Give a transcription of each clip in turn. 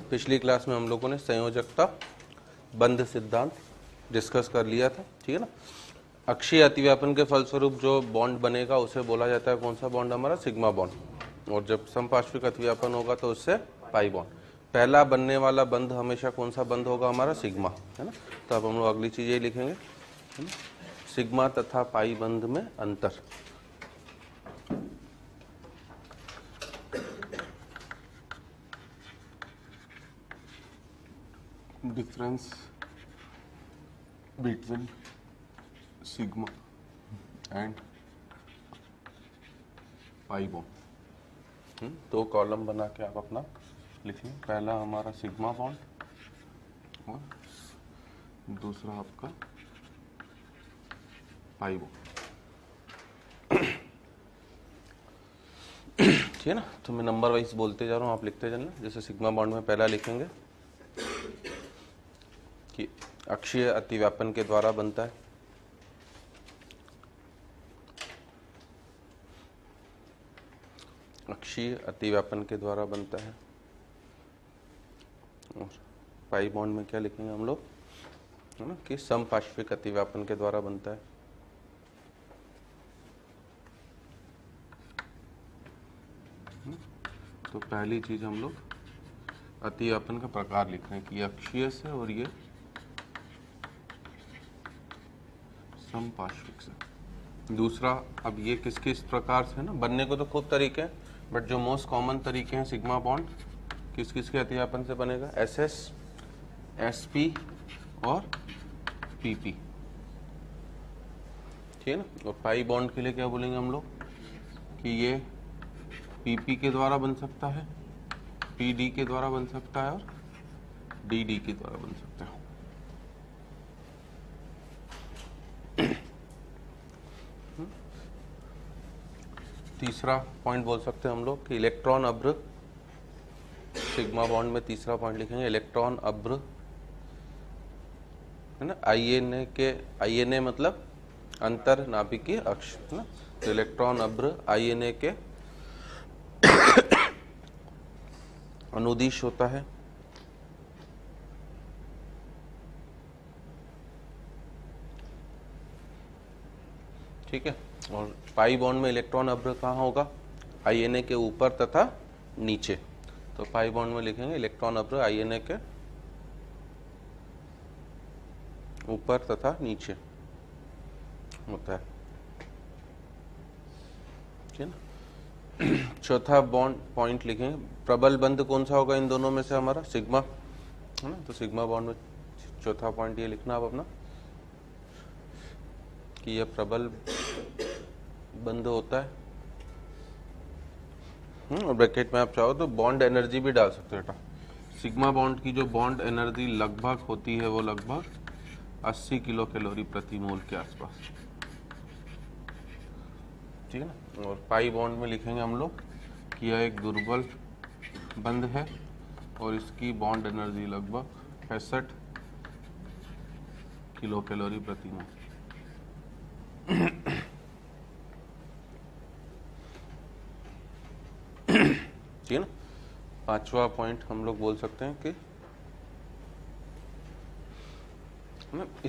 पिछली क्लास में हम लोगों ने संयोजकता बंध सिद्धांत डिस्कस कर लिया था, ठीक है ना। अक्षीय अतिव्यापन के फलस्वरूप जो बॉन्ड बनेगा उसे बोला जाता है कौन सा बॉन्ड, हमारा सिग्मा बॉन्ड। और जब समपार्श्विक अतिव्यापन होगा तो उससे पाई बॉन्ड। पहला बनने वाला बंध हमेशा कौन सा बंध होगा, हमारा सिग्मा, है ना। तो अब हम लोग अगली चीज ये लिखेंगे, है ना? सिग्मा तथा पाई बंध में अंतर। Difference between sigma and pi bond. दो कॉलम बना के आप अपना लिखें। पहला हमारा सिग्मा बॉन्ड और दूसरा आपका पाई बॉन्ड, ठीक है ना। तो मैं नंबर वाइज बोलते जा रहा हूँ, आप लिखते जाना। जैसे सिग्मा बॉन्ड में पहला लिखेंगे कि अक्षीय अतिव्यापन के द्वारा बनता है। अक्षीय अतिव्यापन के द्वारा बनता है। और पाई बॉन्ड में क्या लिखेंगे हम लोग, है ना, कि समपार्श्विक अतिव्यापन के द्वारा बनता है। तो पहली चीज हम लोग अतिव्यापन का प्रकार लिख रहे हैं कि ये अक्षीय से और ये समपार्श्विक से। दूसरा, अब ये किस प्रकार से है ना, बनने को तो खूब तरीके हैं, बट जो मोस्ट कॉमन तरीके हैं सिग्मा बॉन्ड किस के अतिव्यापन से बनेगा, SS, SP और PP, ठीक है ना। और पाई बॉन्ड के लिए क्या बोलेंगे हम लोग कि ये PP के द्वारा बन सकता है, PD के द्वारा बन सकता है और DD के द्वारा बन सकता है। तीसरा पॉइंट बोल सकते हैं हम लोग कि इलेक्ट्रॉन अभ्र, सिग्मा बॉन्ड में तीसरा पॉइंट लिखेंगे इलेक्ट्रॉन अभ्र, है ना। INA मतलब अंतर नाभिकीय अक्ष, है ना। तो इलेक्ट्रॉन अभ्र INA के अनुदिश होता है। ठीक है। और पाई बॉन्ड में इलेक्ट्रॉन अभ्र कहाँ होगा, INA के ऊपर तथा नीचे। तो पाई बॉन्ड में लिखेंगे इलेक्ट्रॉन अभ्र INA के ऊपर तथा नीचे होता है, ठीक है ना। चौथा बॉन्ड पॉइंट लिखेंगे प्रबल बंध कौन सा होगा इन दोनों में से, हमारा सिग्मा, है ना। तो सिग्मा बॉन्ड में चौथा पॉइंट ये लिखना आप अपना कि यह प्रबल बंध होता है। और ब्रैकेट में आप चाहो तो बॉन्ड एनर्जी भी डाल सकते हो बेटा। सिग्मा बॉन्ड की जो बॉन्ड एनर्जी लगभग होती है वो लगभग 80 किलो कैलोरी प्रति मोल के आसपास, ठीक है ना। और पाई बॉन्ड में लिखेंगे हम लोग कि यह एक दुर्बल बंध है और इसकी बॉन्ड एनर्जी लगभग 65 किलो कैलोरी प्रति मोल। ठीक है ना। पांचवा पॉइंट हम लोग बोल सकते हैं कि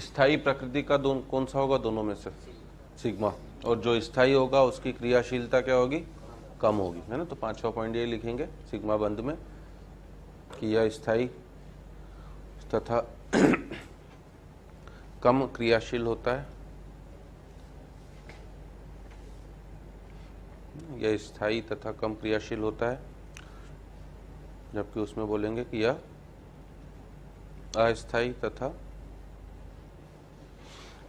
स्थायी प्रकृति का कौन सा होगा दोनों में से, सिग्मा। और जो स्थायी होगा उसकी क्रियाशीलता क्या होगी, कम होगी, है ना। तो पांचवा पॉइंट ये लिखेंगे सिग्मा बंध में कि यह स्थायी तथा कम क्रियाशील होता है। यह स्थायी तथा कम क्रियाशील होता है, जबकि उसमें बोलेंगे कि यह अस्थायी तथा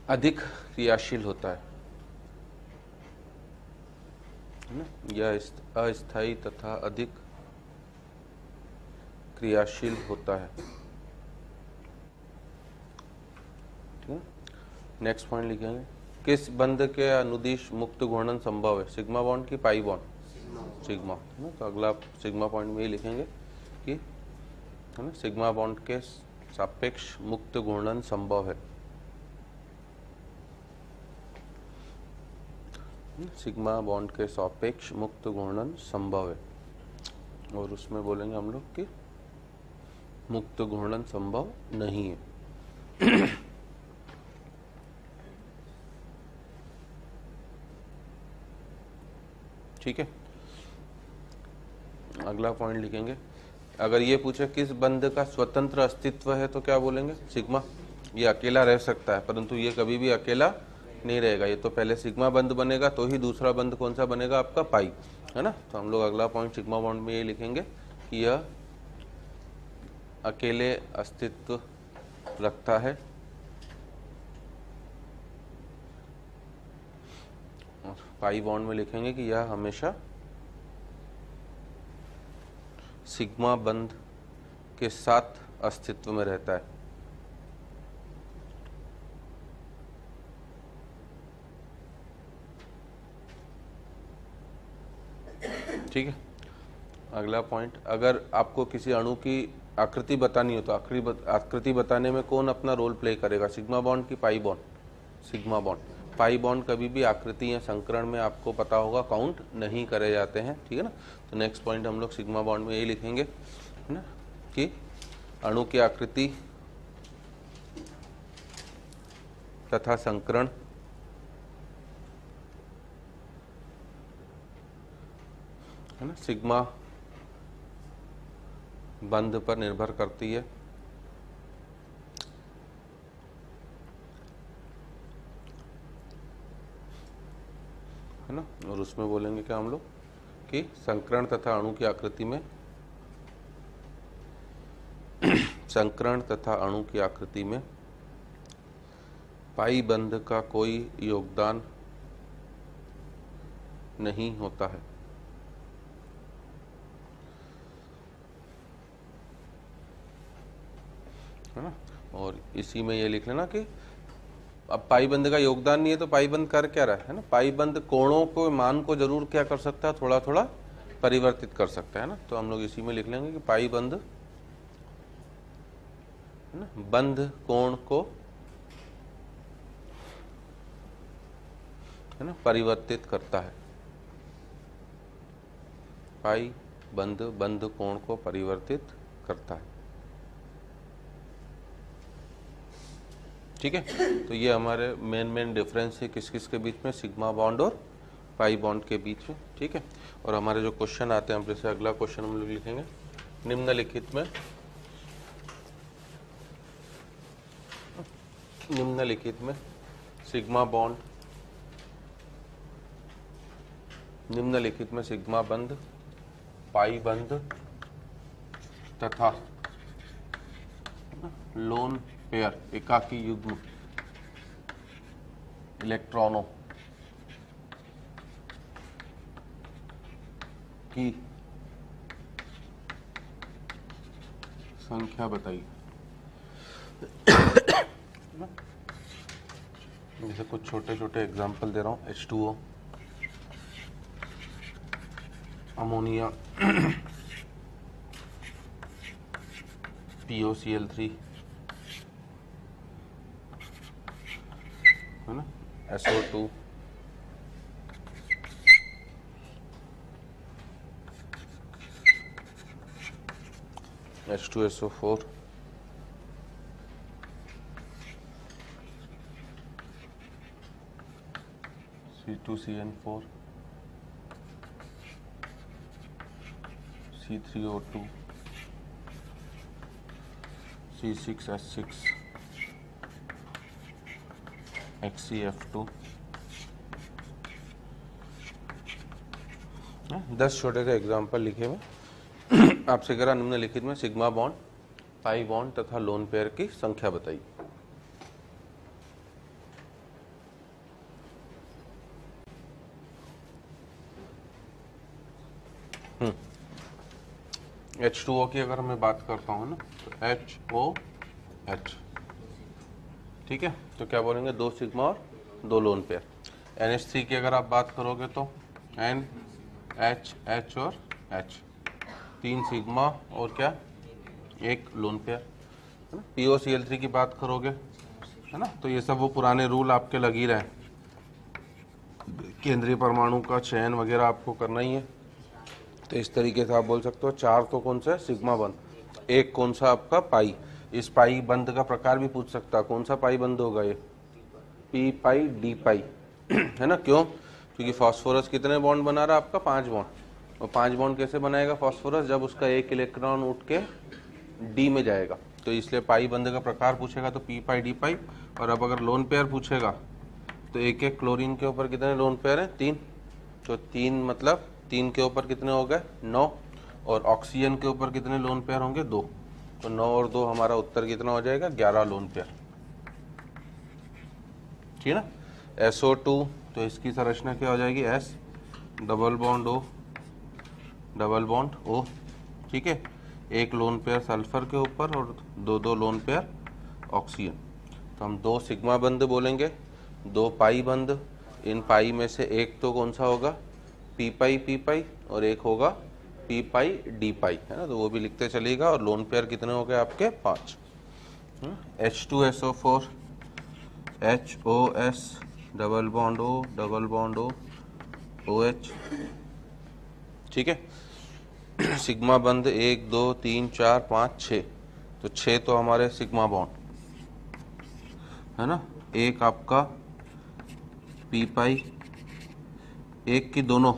अधिक क्रियाशील होता है ना। यह अस्थायी तथा अधिक क्रियाशील होता है, ठीक है। नेक्स्ट पॉइंट लिखेंगे किस बंध के अनुदिश मुक्त घूर्णन संभव है, सिग्मा बॉन्ड की पाई बॉन्ड, सिग्मा, है ना। तो अगला सिग्मा पॉइंट में ये लिखेंगे कि, है ना, सिग्मा बॉन्ड के सापेक्ष मुक्त घूर्णन संभव है। सिग्मा बॉन्ड के सापेक्ष मुक्त घूर्णन संभव है। और उसमें बोलेंगे हम लोग कि मुक्त घूर्णन संभव नहीं है। ठीक है, अगला पॉइंट लिखेंगे। अगर ये पूछे किस बंध का स्वतंत्र अस्तित्व है तो क्या बोलेंगे? सिग्मा। ये अकेला रह सकता है परंतु ये कभी भी अकेला नहीं रहेगा। ये तो पहले सिग्मा बंध बनेगा तो ही दूसरा बंध कौन सा बनेगा? आपका पाई, है ना। तो हम लोग अगला पॉइंट सिग्मा बॉन्ड में ये लिखेंगे कि यह अकेले अस्तित्व रखता है और पाई बॉन्ड में लिखेंगे कि यह हमेशा सिग्मा बंध के साथ अस्तित्व में रहता है। ठीक है, अगला पॉइंट, अगर आपको किसी अणु की आकृति बतानी हो तो आकृति बताने में कौन अपना रोल प्ले करेगा? सिग्मा बॉन्ड की pi bond? Sigma bond. Pi bond कभी भी आकृति या संकरण में आपको पता होगा काउंट नहीं करे जाते हैं। ठीक है ना। तो नेक्स्ट पॉइंट हम लोग सिग्मा बॉन्ड में यही लिखेंगे, है ना, कि अणु की आकृति तथा संकरण है ना सिग्मा बंध पर निर्भर करती है। है ना। और उसमें बोलेंगे क्या हम लोग कि संकरण तथा अणु की आकृति में संकरण तथा अणु की आकृति में पाई बंध का कोई योगदान नहीं होता है। है ना। और इसी में ये लिख लेना कि अब पाई बंध का योगदान नहीं है तो पाई बंध कर क्या रहा है ना, पाई बंध कोणों को मान को जरूर क्या कर सकता है, थोड़ा थोड़ा परिवर्तित कर सकता है ना। तो हम लोग इसी में लिख लेंगे कि पाई बंध है ना बंध कोण को है ना परिवर्तित करता है। पाई बंध बंध कोण को परिवर्तित करता है। ठीक है, तो ये हमारे मेन डिफरेंस है किस किस के बीच में, सिग्मा बॉन्ड और पाई बॉन्ड के बीच में। ठीक है, और हमारे जो क्वेश्चन आते हैं, हम जैसे अगला क्वेश्चन हम लोग लिखेंगे, निम्नलिखित में सिग्मा बंध, पाई बंध तथा लोन पेयर एकाकी युग्म इलेक्ट्रॉनों की संख्या बताइए। जैसे कुछ छोटे छोटे एग्जांपल दे रहा हूं, H2O, अमोनिया, POCl3, है ना, SO2, H2SO4, C2CN4, C3O2, C6H6, HCF2। 10 छोटे से एग्जाम्पल लिखे हुए आपसे करा, निम्नलिखित में सिग्मा बॉन्ड, पाई बॉन्ड तथा लोन पेयर की संख्या बताइए। H2O की अगर मैं बात करता हूँ ना, तो HOH, ठीक है, तो क्या बोलेंगे, 2 सिग्मा और 2 लोन पेयर। NH3 की अगर आप बात करोगे तो N, H, H और H, 3 सिग्मा और क्या, 1 लोन पेयर, है ना। POCl3 की बात करोगे, है ना, तो ये सब वो पुराने रूल आपके लग ही रहे हैं, केंद्रीय परमाणु का चयन वगैरह आपको करना ही है। तो इस तरीके से आप बोल सकते हो 4 तो कौन सा है, सिग्मा बंध, एक कौन सा आपका पाई। इस पाई बंध का प्रकार भी पूछ सकता है, कौन सा पाई बंध होगा ये, पी पाई डी पाई है ना। क्यों? क्योंकि फास्फोरस कितने बॉन्ड बना रहा है आपका, 5 बॉन्ड। और 5 बॉन्ड कैसे बनाएगा फास्फोरस, जब उसका एक इलेक्ट्रॉन उठ के डी में जाएगा। तो इसलिए पाई बंध का प्रकार पूछेगा तो पी पाई डी पाई। और अब अगर लोन पेयर पूछेगा तो एक एक क्लोरीन के ऊपर कितने लोन पेयर हैं, 3। तो 3 मतलब 3 के ऊपर कितने हो गए, 9। और ऑक्सीजन के ऊपर कितने लोन पेयर होंगे, 2। तो 9 और 2 हमारा उत्तर कितना हो जाएगा, 11 लोन पेयर। ठीक है ना। SO2 तो इसकी संरचना क्या हो जाएगी, S double bond O double bond O। ठीक है, एक लोन पेयर सल्फर के ऊपर और 2 लोन पेयर ऑक्सीजन। तो हम 2 सिग्मा बंध बोलेंगे, 2 पाई बंध। इन पाई में से एक तो कौन सा होगा, पी पाई और एक होगा पी पाई डी पाई, है ना। तो वो भी लिखते चलेगा। और लोन पेयर कितने हो गए आपके, 5। H2SO4 HOS double bond O double bond O OH। ठीक है, सिग्मा बंध 1 2 3 4 5 6। तो 6 तो हमारे सिग्मा बॉन्ड है ना। एक आपका पी पाई, एक की दोनों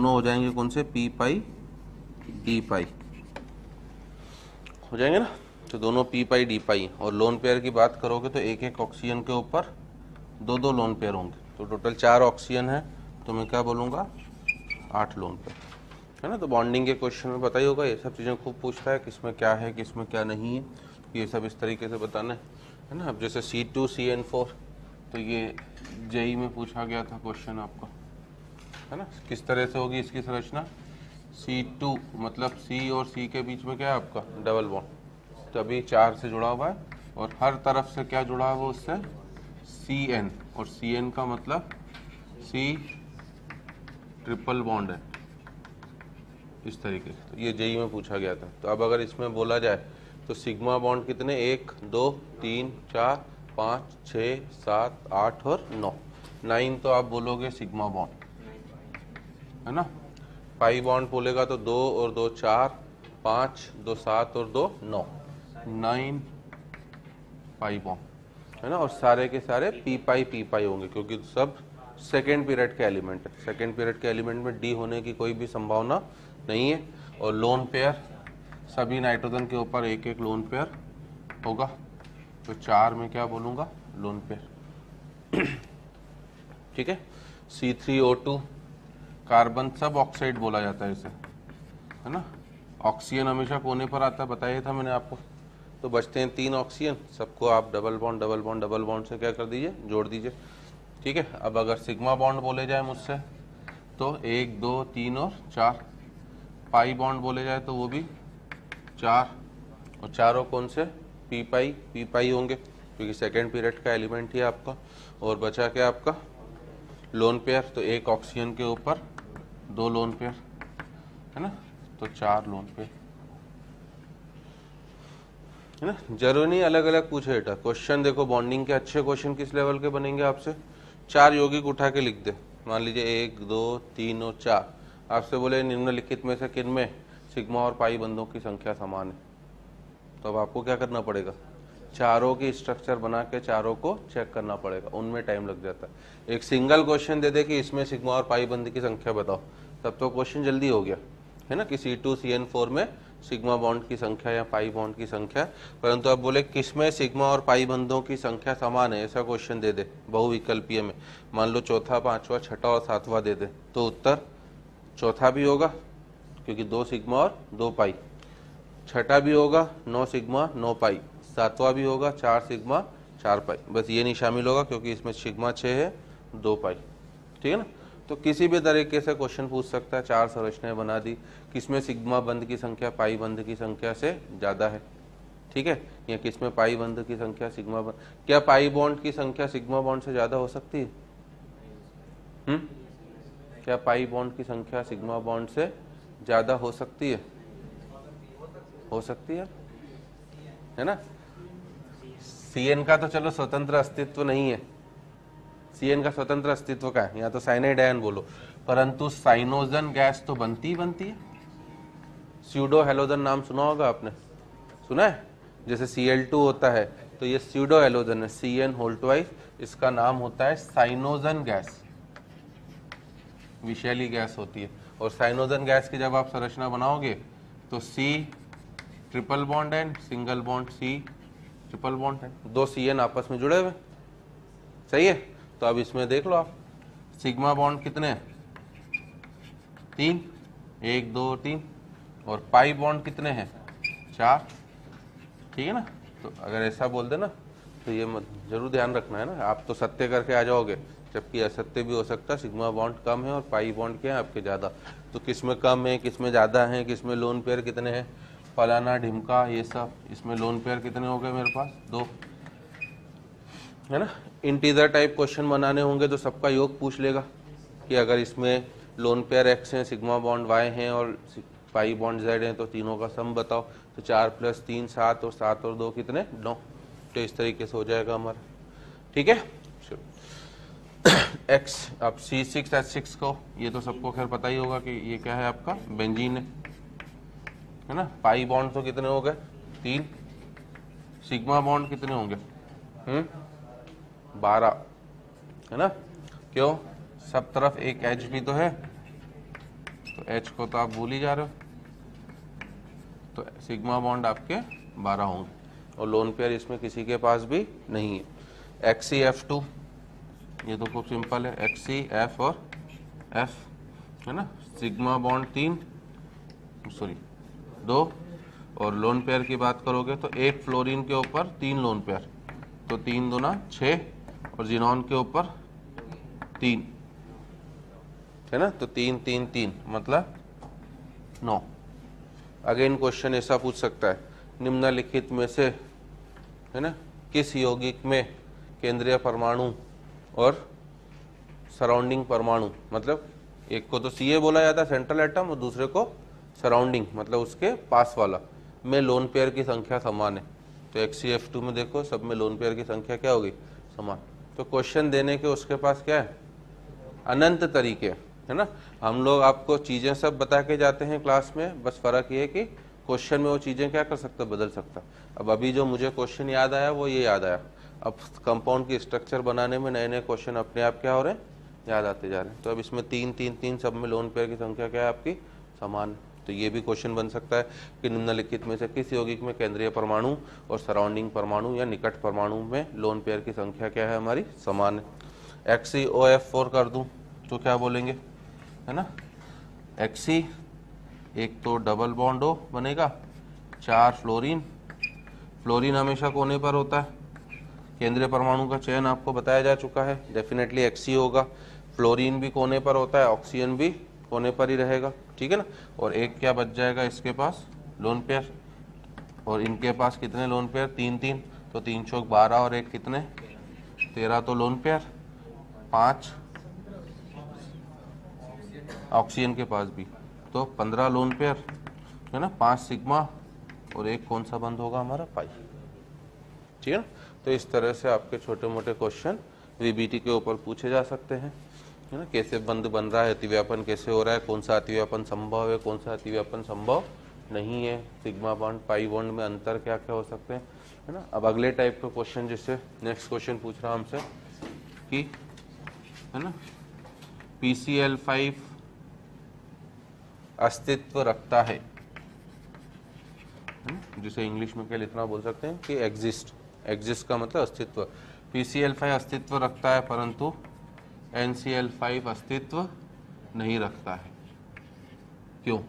हो जाएंगे कौन से, पी पाई डी पाई हो जाएंगे ना। तो दोनों पी पाई डी पाई। और लोन पेयर की बात करोगे तो एक एक ऑक्सीजन के ऊपर 2 लोन पेयर होंगे। तो टोटल 4 ऑक्सीजन है, तो मैं क्या बोलूँगा, 8 लोन पेयर, है ना। तो बॉन्डिंग के क्वेश्चन में पता ही होगा, ये सब चीज़ें खूब पूछता है, किसमें क्या है किसमें क्या नहीं है, ये सब इस तरीके से बताना है ना। अब जैसे C2CN4 तो ये जेई में पूछा गया था क्वेश्चन आपका, है ना। किस तरह से होगी इसकी संरचना, C2 मतलब C और C के बीच में क्या है आपका, डबल बॉन्ड। तभी 4 से जुड़ा हुआ है और हर तरफ से क्या जुड़ा हुआ उससे, CN। और CN का मतलब C ट्रिपल बॉन्ड है, इस तरीके से। तो ये जेई में पूछा गया था। तो अब अगर इसमें बोला जाए तो सिग्मा बॉन्ड कितने, 1 2 3 4 5 6 7 8 और 9। 9 तो आप बोलोगे सिग्मा बॉन्ड, है ना। पाई बॉन्ड बोलेगा तो 2 और 2 4 5 2 7 और 2 9 9 पाई बॉन्ड, है ना। और सारे के सारे पी पाई होंगे, क्योंकि सब सेकेंड पीरियड के एलिमेंट है। सेकेंड पीरियड के एलिमेंट में डी होने की कोई भी संभावना नहीं है। और लोन पेयर सभी नाइट्रोजन के ऊपर एक एक लोन पेयर होगा। तो 4 में क्या बोलूँगा, लोन पेयर। ठीक है। C3O2 कार्बन सब ऑक्साइड बोला जाता है इसे, है ना। ऑक्सीजन हमेशा कोने पर आता है, बताया था मैंने आपको। तो बचते हैं 3 ऑक्सीजन, सबको आप double bond double bond double bond से क्या कर दीजिए, जोड़ दीजिए। ठीक है। अब अगर सिग्मा बॉन्ड बोले जाए मुझसे तो 1 2 3 और 4। पाई बॉन्ड बोले जाए तो वो भी 4। और चारों कौन से, पी पाई होंगे, क्योंकि सेकेंड पीरियड का एलिमेंट ही है आपका। और बचा क्या आपका, लोन पेयर। तो एक ऑक्सीजन के ऊपर 2 लोन पेयर, है ना। तो 4 लोन पेयर, है ना। जरूरी नहीं अलग अलग पूछे बेटा क्वेश्चन। देखो बॉन्डिंग के अच्छे क्वेश्चन किस लेवल के बनेंगे आपसे, 4 यौगिक उठा के लिख दे। मान लीजिए 1 2 3 और 4। आपसे बोले निम्नलिखित में से किन में सिग्मा और पाई बंधों की संख्या समान है। तो अब आपको क्या करना पड़ेगा, चारों की स्ट्रक्चर बना के चारों को चेक करना पड़ेगा, उनमें टाइम लग जाता है। एक सिंगल क्वेश्चन दे दे कि इसमें सिग्मा और पाई बंध की संख्या बताओ, तब तो क्वेश्चन जल्दी हो गया, है ना। कि C2CN4 में सिग्मा बॉन्ड की संख्या या पाई बॉन्ड की संख्या। परंतु अब बोले किसमें सिग्मा और पाई बंधों की संख्या समान है, ऐसा क्वेश्चन दे दे बहुविकल्पीय में। मान लो चौथा, पांचवा, छठा और सातवां दे दे, तो उत्तर चौथा भी होगा क्योंकि 2 सिग्मा और 2 पाई। छठा भी होगा 9 सिग्मा 9 पाई। सातवां भी होगा 4 सिग्मा 4 पाई। बस ये नहीं शामिल होगा क्योंकि इसमें सिग्मा 6 है 2 पाई। ठीक है ना। तो किसी भी तरीके से क्वेश्चन पूछ सकता है। 4 संरचनाएं बना दी, किसमें सिग्मा बंध की संख्या पाई बंध की संख्या से ज़्यादा है, ठीक है, या किसमें पाई बंध की संख्या सिग्मा बंध। क्या पाई बॉन्ड की संख्या सिग्मा बॉन्ड से ज़्यादा हो सकती है? क्या पाई बॉन्ड की संख्या सिग्मा बॉन्ड से ज़्यादा हो सकती है? हो सकती है ना। CN का तो चलो स्वतंत्र अस्तित्व नहीं है, CN का स्वतंत्र अस्तित्व का है, या तो साइनाइड आयन बोलो, परंतु साइनोजन गैस तो बनती ही बनती है। स्यूडो हेलोजन नाम सुना होगा आपने, सुना है? जैसे Cl2 होता है तो ये स्यूडो हेलोजन है, CN2, इसका नाम होता है साइनोजन गैस, विषैली गैस होती है। और साइनोजन गैस की जब आप संरचना बनाओगे तो C triple bond N, single bond C triple bond N, 2 CN आपस में जुड़े हुए, सही है? तो अब इसमें देख लो आप, सिग्मा बॉन्ड कितने हैं? 3, 1 2 3, और पाई बॉन्ड कितने हैं? 4, ठीक है ना? तो अगर ऐसा बोल देना तो ये मत जरूर ध्यान रखना है ना, आप तो सत्य करके आ जाओगे, जबकि असत्य भी हो सकता है। सिग्मा बॉन्ड कम है और पाई बॉन्ड क्या है आपके ज़्यादा, तो किस में कम है, किस में ज़्यादा है, किस में लोन पेयर कितने हैं, फलाना ढिमका ये सब। इसमें लोन पेयर कितने हो गए मेरे पास? 2, है ना? इंटीजर टाइप क्वेश्चन बनाने होंगे तो सबका योग पूछ लेगा कि अगर इसमें लोन पेयर x है, सिग्मा बॉन्ड y है और पाई बॉन्ड z है तो तीनों का सम बताओ। तो 4 + 3 7, और 7 और 2 कितने? 9। तो इस तरीके से हो जाएगा हमारा, ठीक है? x अब C6H6 को, ये तो सबको खैर पता ही होगा कि ये क्या है आपका? बेंजीन है ना? पाई बॉन्ड तो कितने हो गए? 3। सिग्मा बॉन्ड कितने होंगे? 12, है ना? क्यों? सब तरफ एक H भी तो है, तो H को तो आप भूल ही जा रहे हो, तो सिग्मा बॉन्ड आपके 12 होंगे, और लोन पेयर इसमें किसी के पास भी नहीं है। XCF2, ये तो खूब सिंपल है, XCF और F, है ना? सिग्मा बॉन्ड 2, और लोन पेयर की बात करोगे तो एक फ्लोरीन के ऊपर 3 लोन पेयर, तो 3 दूना 6, और जिनॉन के ऊपर 3, है ना? तो 3 3 3 मतलब 9। अगेन क्वेश्चन ऐसा पूछ सकता है, निम्नलिखित में से, है ना, किस यौगिक में केंद्रीय परमाणु और सराउंडिंग परमाणु, मतलब एक को तो Ca बोला जाता है सेंट्रल एटम, और दूसरे को सराउंडिंग मतलब उसके पास वाला, में लोन पेयर की संख्या समान है। तो XCF2 में देखो सब में लोन पेयर की संख्या क्या होगी? समान। तो क्वेश्चन देने के उसके पास क्या है? अनंत तरीके, है ना? हम लोग आपको चीज़ें सब बता के जाते हैं क्लास में, बस फ़र्क ये है कि क्वेश्चन में वो चीज़ें क्या कर सकता, बदल सकता। अब अभी जो मुझे क्वेश्चन याद आया वो ये याद आया, अब कंपाउंड की स्ट्रक्चर बनाने में नए नए क्वेश्चन अपने आप क्या हो रहे हैं? याद आते जा रहे हैं। तो अब इसमें 3 3 3 सब में लोन पेयर की संख्या क्या है आपकी? समान। तो ये भी क्वेश्चन बन सकता है कि निम्नलिखित में से किस यौगिक में केंद्रीय परमाणु और सराउंडिंग परमाणु या निकट परमाणु में लोन पेयर की संख्या क्या है हमारी? समान है। XeOF4 कर दूं तो क्या बोलेंगे, है ना? Xe, एक तो डबल बॉन्ड O बनेगा, 4 फ्लोरीन, फ्लोरीन हमेशा कोने पर होता है, केंद्रीय परमाणु का चयन आपको बताया जा चुका है, डेफिनेटली Xe होगा। फ्लोरीन भी कोने पर होता है, ऑक्सीजन भी कोने पर ही रहेगा, ठीक है ना? और एक क्या बच जाएगा इसके पास? Lone pair. और इनके पास कितने लोन पेयर? 3 3, तो 3 चौक 12, और एक कितने? 13 तो लोन पेयर। 5 ऑक्सीजन के पास भी, तो 15 लोन पेयर, है ना? 5 सिग्मा, और एक कौन सा बंद होगा हमारा? पाई, ठीक है ना? तो इस तरह से आपके छोटे मोटे क्वेश्चन VBT के ऊपर पूछे जा सकते हैं, है ना? कैसे बंद बन रहा है, अतिव्यापन कैसे हो रहा है, कौन सा अतिव्यापन संभव है, कौन सा अतिव्यापन संभव नहीं है, सिग्मा बॉन्ड पाई बॉन्ड में अंतर क्या क्या हो सकते हैं, है ना? अब अगले टाइप का क्वेश्चन, जिससे नेक्स्ट क्वेश्चन पूछ रहा हमसे कि, है ना, PCl5 अस्तित्व रखता है, जिसे इंग्लिश में क्या लिखना बोल सकते हैं कि एग्जिस्ट। एग्जिस्ट का मतलब अस्तित्व। PCl5 अस्तित्व रखता है परंतु NCl5 अस्तित्व नहीं रखता है, क्यों?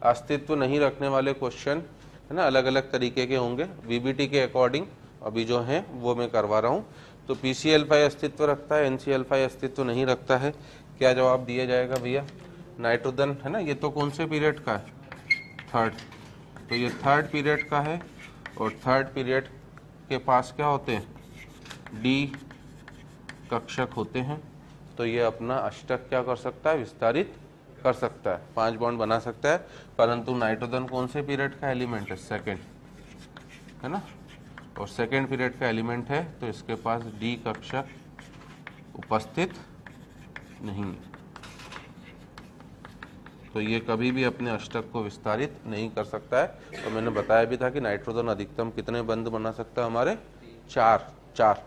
अस्तित्व नहीं रखने वाले क्वेश्चन, है ना, अलग अलग तरीके के होंगे, VBT के अकॉर्डिंग अभी जो हैं वो मैं करवा रहा हूँ। तो PCl5 अस्तित्व रखता है, NCl5 अस्तित्व नहीं रखता है, क्या जवाब दिया जाएगा भैया? नाइट्रोजन, है ना? ये तो कौन से पीरियड का है? 3rd, तो ये 3rd पीरियड का है, और 3rd पीरियड के पास क्या होते हैं? D कक्षक होते हैं, तो ये अपना अष्टक क्या कर सकता है? विस्तारित कर सकता है, 5 बॉन्ड बना सकता है, परंतु नाइट्रोजन कौन से पीरियड का एलिमेंट है? 2nd, है ना? और 2nd पीरियड का एलिमेंट है, तो इसके पास D कक्षक उपस्थित नहीं है, तो ये कभी भी अपने अष्टक को विस्तारित नहीं कर सकता है। तो मैंने बताया भी था कि नाइट्रोजन अधिकतम कितने बंध बना सकता है हमारे, 4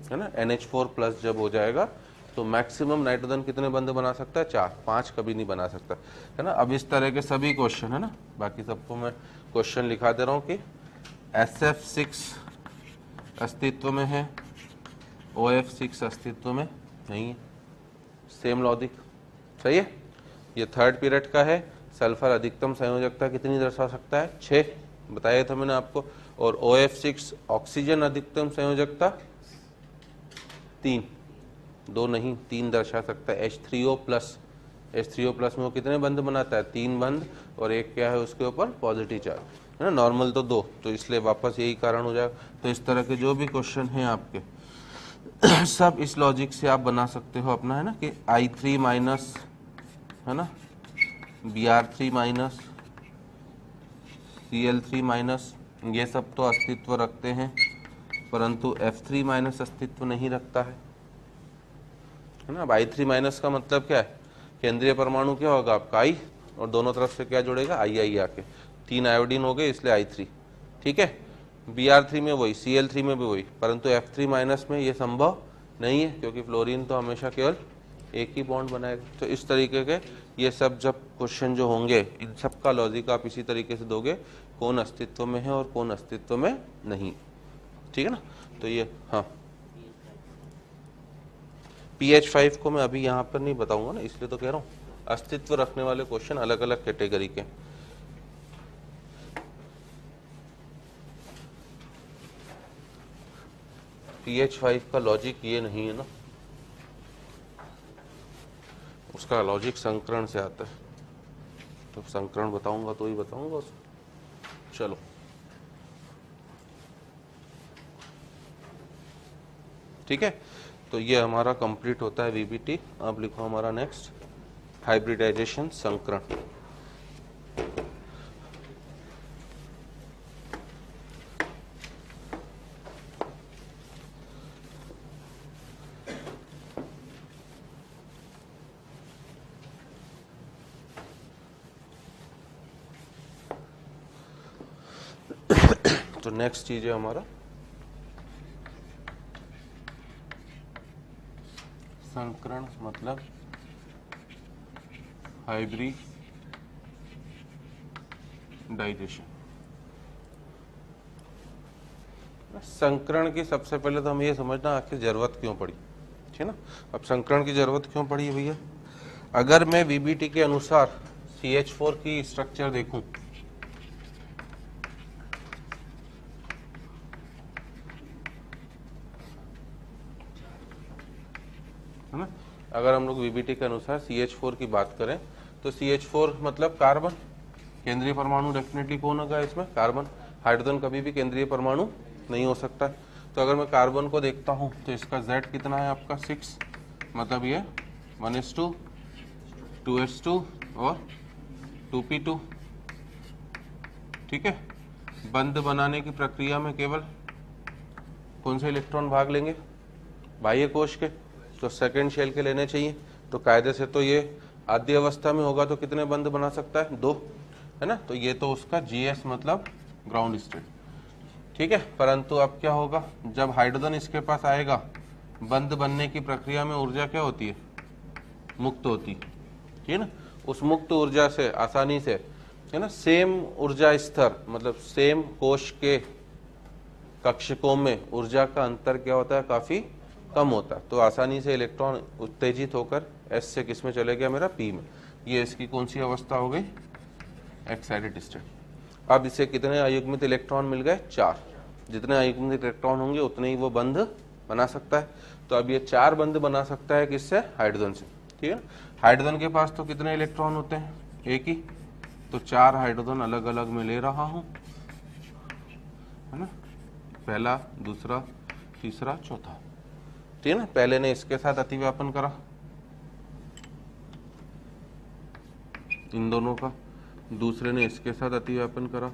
है ना। NH4 प्लस जब हो जाएगा तो मैक्सिमम नाइट्रोजन कितने बंध बना सकता है, 4, 5 कभी नहीं बना सकता है ना। अब इस तरह के सभी क्वेश्चन है ना, बाकी सबको मैं क्वेश्चन लिखा दे रहा हूँ कि SF6 अस्तित्व में है, OF6 अस्तित्व में नहीं है, सेम लॉजिक, सही है। ये थर्ड पीरियड का है। सल्फर अधिकतम संयोजकता कितनी दर्शा सकता है, 6 बताया था मैंने आपको। और OF6 ऑक्सीजन अधिकतम संयोजकता 3, 2 नहीं 3 दर्शा सकता है। H3O प्लस, H3O प्लस में वो कितने बंध बनाता है, 3 बंध, और एक क्या है उसके ऊपर पॉजिटिव चार्ज है ना। नॉर्मल तो 2, तो इसलिए वापस यही कारण हो जाएगा। तो इस तरह के जो भी क्वेश्चन हैं आपके सब इस लॉजिक से आप बना सकते हो अपना, है ना, कि I3 माइनस है ना, Br3 माइनस, Cl3 माइनस, ये सब तो अस्तित्व रखते हैं, परंतु F3 माइनस अस्तित्व नहीं रखता है ना। अब I3 माइनस का मतलब क्या है, केंद्रीय परमाणु क्या होगा आपका I, और दोनों तरफ से क्या जुड़ेगा II आके, 3 आयोडीन हो गए इसलिए I3, ठीक है। Br3 में वही, Cl3 में भी वही, परंतु F3 माइनस में ये संभव नहीं है क्योंकि फ्लोरीन तो हमेशा केवल एक ही बॉन्ड बनाएगा। तो इस तरीके के ये सब जब क्वेश्चन जो होंगे, इन सब का लॉजिक आप इसी तरीके से दोगे, कौन अस्तित्व में है और कौन अस्तित्व में नहीं, ठीक है ना। तो ये हाँ, pH5 को मैं अभी यहाँ पर नहीं बताऊंगा ना, इसलिए तो कह रहा हूँ अस्तित्व रखने वाले क्वेश्चन अलग अलग कैटेगरी के। pH5 का लॉजिक ये नहीं है ना, उसका लॉजिक संकरण से आता है। तो संकरण बताऊंगा तो ही बताऊंगा उसको। चलो ठीक है, तो ये हमारा कंप्लीट होता है VBT। अब लिखो हमारा नेक्स्ट हाइब्रिडाइजेशन, संकरण। तो नेक्स्ट चीज है हमारा संकरण, मतलब हाइब्रिडाइजेशन। संकरण की सबसे पहले तो हम ये समझना आखिर जरूरत क्यों पड़ी, ठीक है ना। अब संकरण की जरूरत क्यों पड़ी है भैया, अगर मैं VBT के अनुसार CH4 की स्ट्रक्चर देखूं, है ना, अगर हम लोग VBT के अनुसार CH4 की बात करें तो CH4 मतलब कार्बन, केंद्रीय परमाणु डेफिनेटली कौन होगा इसमें, कार्बन। हाइड्रोजन कभी भी केंद्रीय परमाणु नहीं हो सकता। तो अगर मैं कार्बन को देखता हूं तो इसका Z कितना है आपका, 6, मतलब ये 1s2, 2s2 और 2p2, ठीक है। बंध बनाने की प्रक्रिया में केवल कौन से इलेक्ट्रॉन भाग लेंगे, बाह्य कोश के, तो सेकेंड शेल के लेने चाहिए। तो कायदे से तो ये आद्य अवस्था में होगा तो कितने बंध बना सकता है, 2, है ना। तो ये तो उसका GS मतलब ग्राउंड स्टेट, ठीक है। परंतु अब क्या होगा, जब हाइड्रोजन इसके पास आएगा, बंध बनने की प्रक्रिया में ऊर्जा क्या होती है, मुक्त होती है, ठीक है ना। उस मुक्त ऊर्जा से आसानी से, है ना, सेम ऊर्जा स्तर, मतलब सेम कोश के कक्षकों में ऊर्जा का अंतर क्या होता है, काफी कम होता है। तो आसानी से इलेक्ट्रॉन उत्तेजित होकर S से किस में चले गया, मेरा P में। ये इसकी कौन सी अवस्था हो गई, एक्साइटेड स्टेट। अब इसे कितने अयुग्मित इलेक्ट्रॉन मिल गए, 4। जितने अयुग्मित इलेक्ट्रॉन होंगे उतने ही वो बंध बना सकता है। तो अब ये 4 बंध बना सकता है किससे, हाइड्रोजन से, ठीक है। हाइड्रोजन के पास तो कितने इलेक्ट्रॉन होते हैं, एक ही, तो 4 हाइड्रोजन अलग अलग में ले रहा हूं, है ना, पहला, दूसरा, तीसरा, चौथा, ठीक है ना। पहले ने इसके साथ अतिव्यापन करा, इन दोनों का, दूसरे ने इसके साथ अतिव्यापन करा,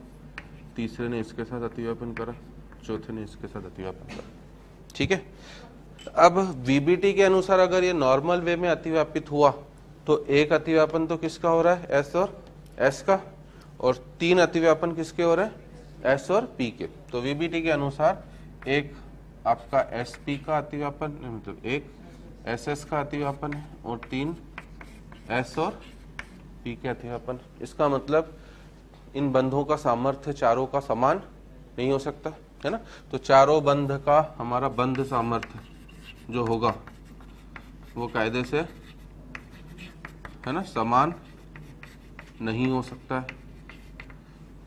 तीसरे ने इसके साथ अतिव्यापन करा, चौथे ने इसके साथ अतिव्यापन करा, ठीक है। अब VBT के अनुसार अगर ये नॉर्मल वे में अतिव्यापित हुआ तो एक अतिव्यापन तो किसका हो रहा है, एस और एस का, और 3 अतिव्यापन किसके हो रहे हैं, एस और पी के। तो वीबीटी के अनुसार एक आपका एस पी का अतिव्यापन, मतलब एक एस एस का अतिव्यापन है और 3 एस और पी के अतिव्यापन। इसका मतलब इन बंधों का सामर्थ्य चारों का समान नहीं हो सकता है ना। तो चारों बंध का हमारा बंध सामर्थ्य जो होगा वो कायदे से है ना समान नहीं हो सकता है।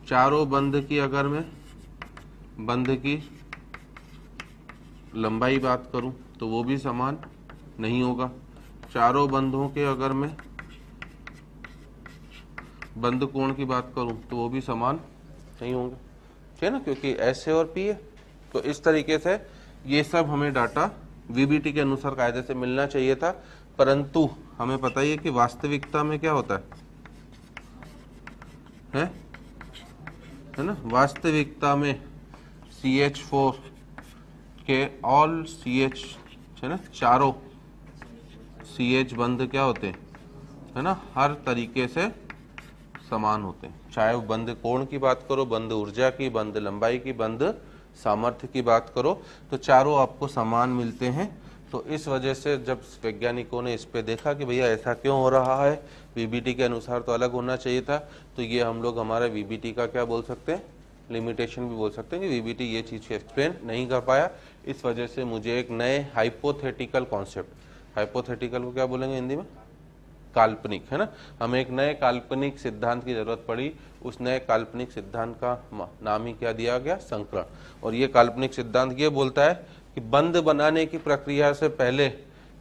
चारों बंध की अगर मैं बंध की लंबाई बात करूं तो वो भी समान नहीं होगा। चारों बंधों के अगर मैं बंध कोण की बात करूं तो वो भी समान नहीं होंगे, ठीक है ना, क्योंकि एस है और पी है। तो इस तरीके से ये सब हमें डाटा वीबीटी के अनुसार कायदे से मिलना चाहिए था, परंतु हमें पता ही है कि वास्तविकता में क्या होता है ना। वास्तविकता में CH4 के ऑल CH है ना, चारों CH बंध क्या होते हैं है ना, हर तरीके से समान होते हैं। चाहे वो बंध कोण की बात करो, बंध ऊर्जा की, बंध लंबाई की, बंध सामर्थ्य की बात करो, तो चारों आपको समान मिलते हैं। तो इस वजह से जब वैज्ञानिकों ने इस पे देखा कि भैया ऐसा क्यों हो रहा है, वीबीटी के अनुसार तो अलग होना चाहिए था, तो ये हम लोग हमारा वीबीटी का क्या बोल सकते हैं, लिमिटेशन भी बोल सकते हैं कि वीबीटी ये चीज़ एक्सप्लेन नहीं कर पाया। इस वजह से मुझे एक नए हाइपोथेटिकल कॉन्सेप्ट, हाइपोथेटिकल को क्या बोलेंगे हिंदी में, काल्पनिक, है ना, हमें एक नए काल्पनिक सिद्धांत की जरूरत पड़ी। उस नए काल्पनिक सिद्धांत का नाम ही क्या दिया गया, संकरण। और ये काल्पनिक सिद्धांत ये बोलता है कि बंध बनाने की प्रक्रिया से पहले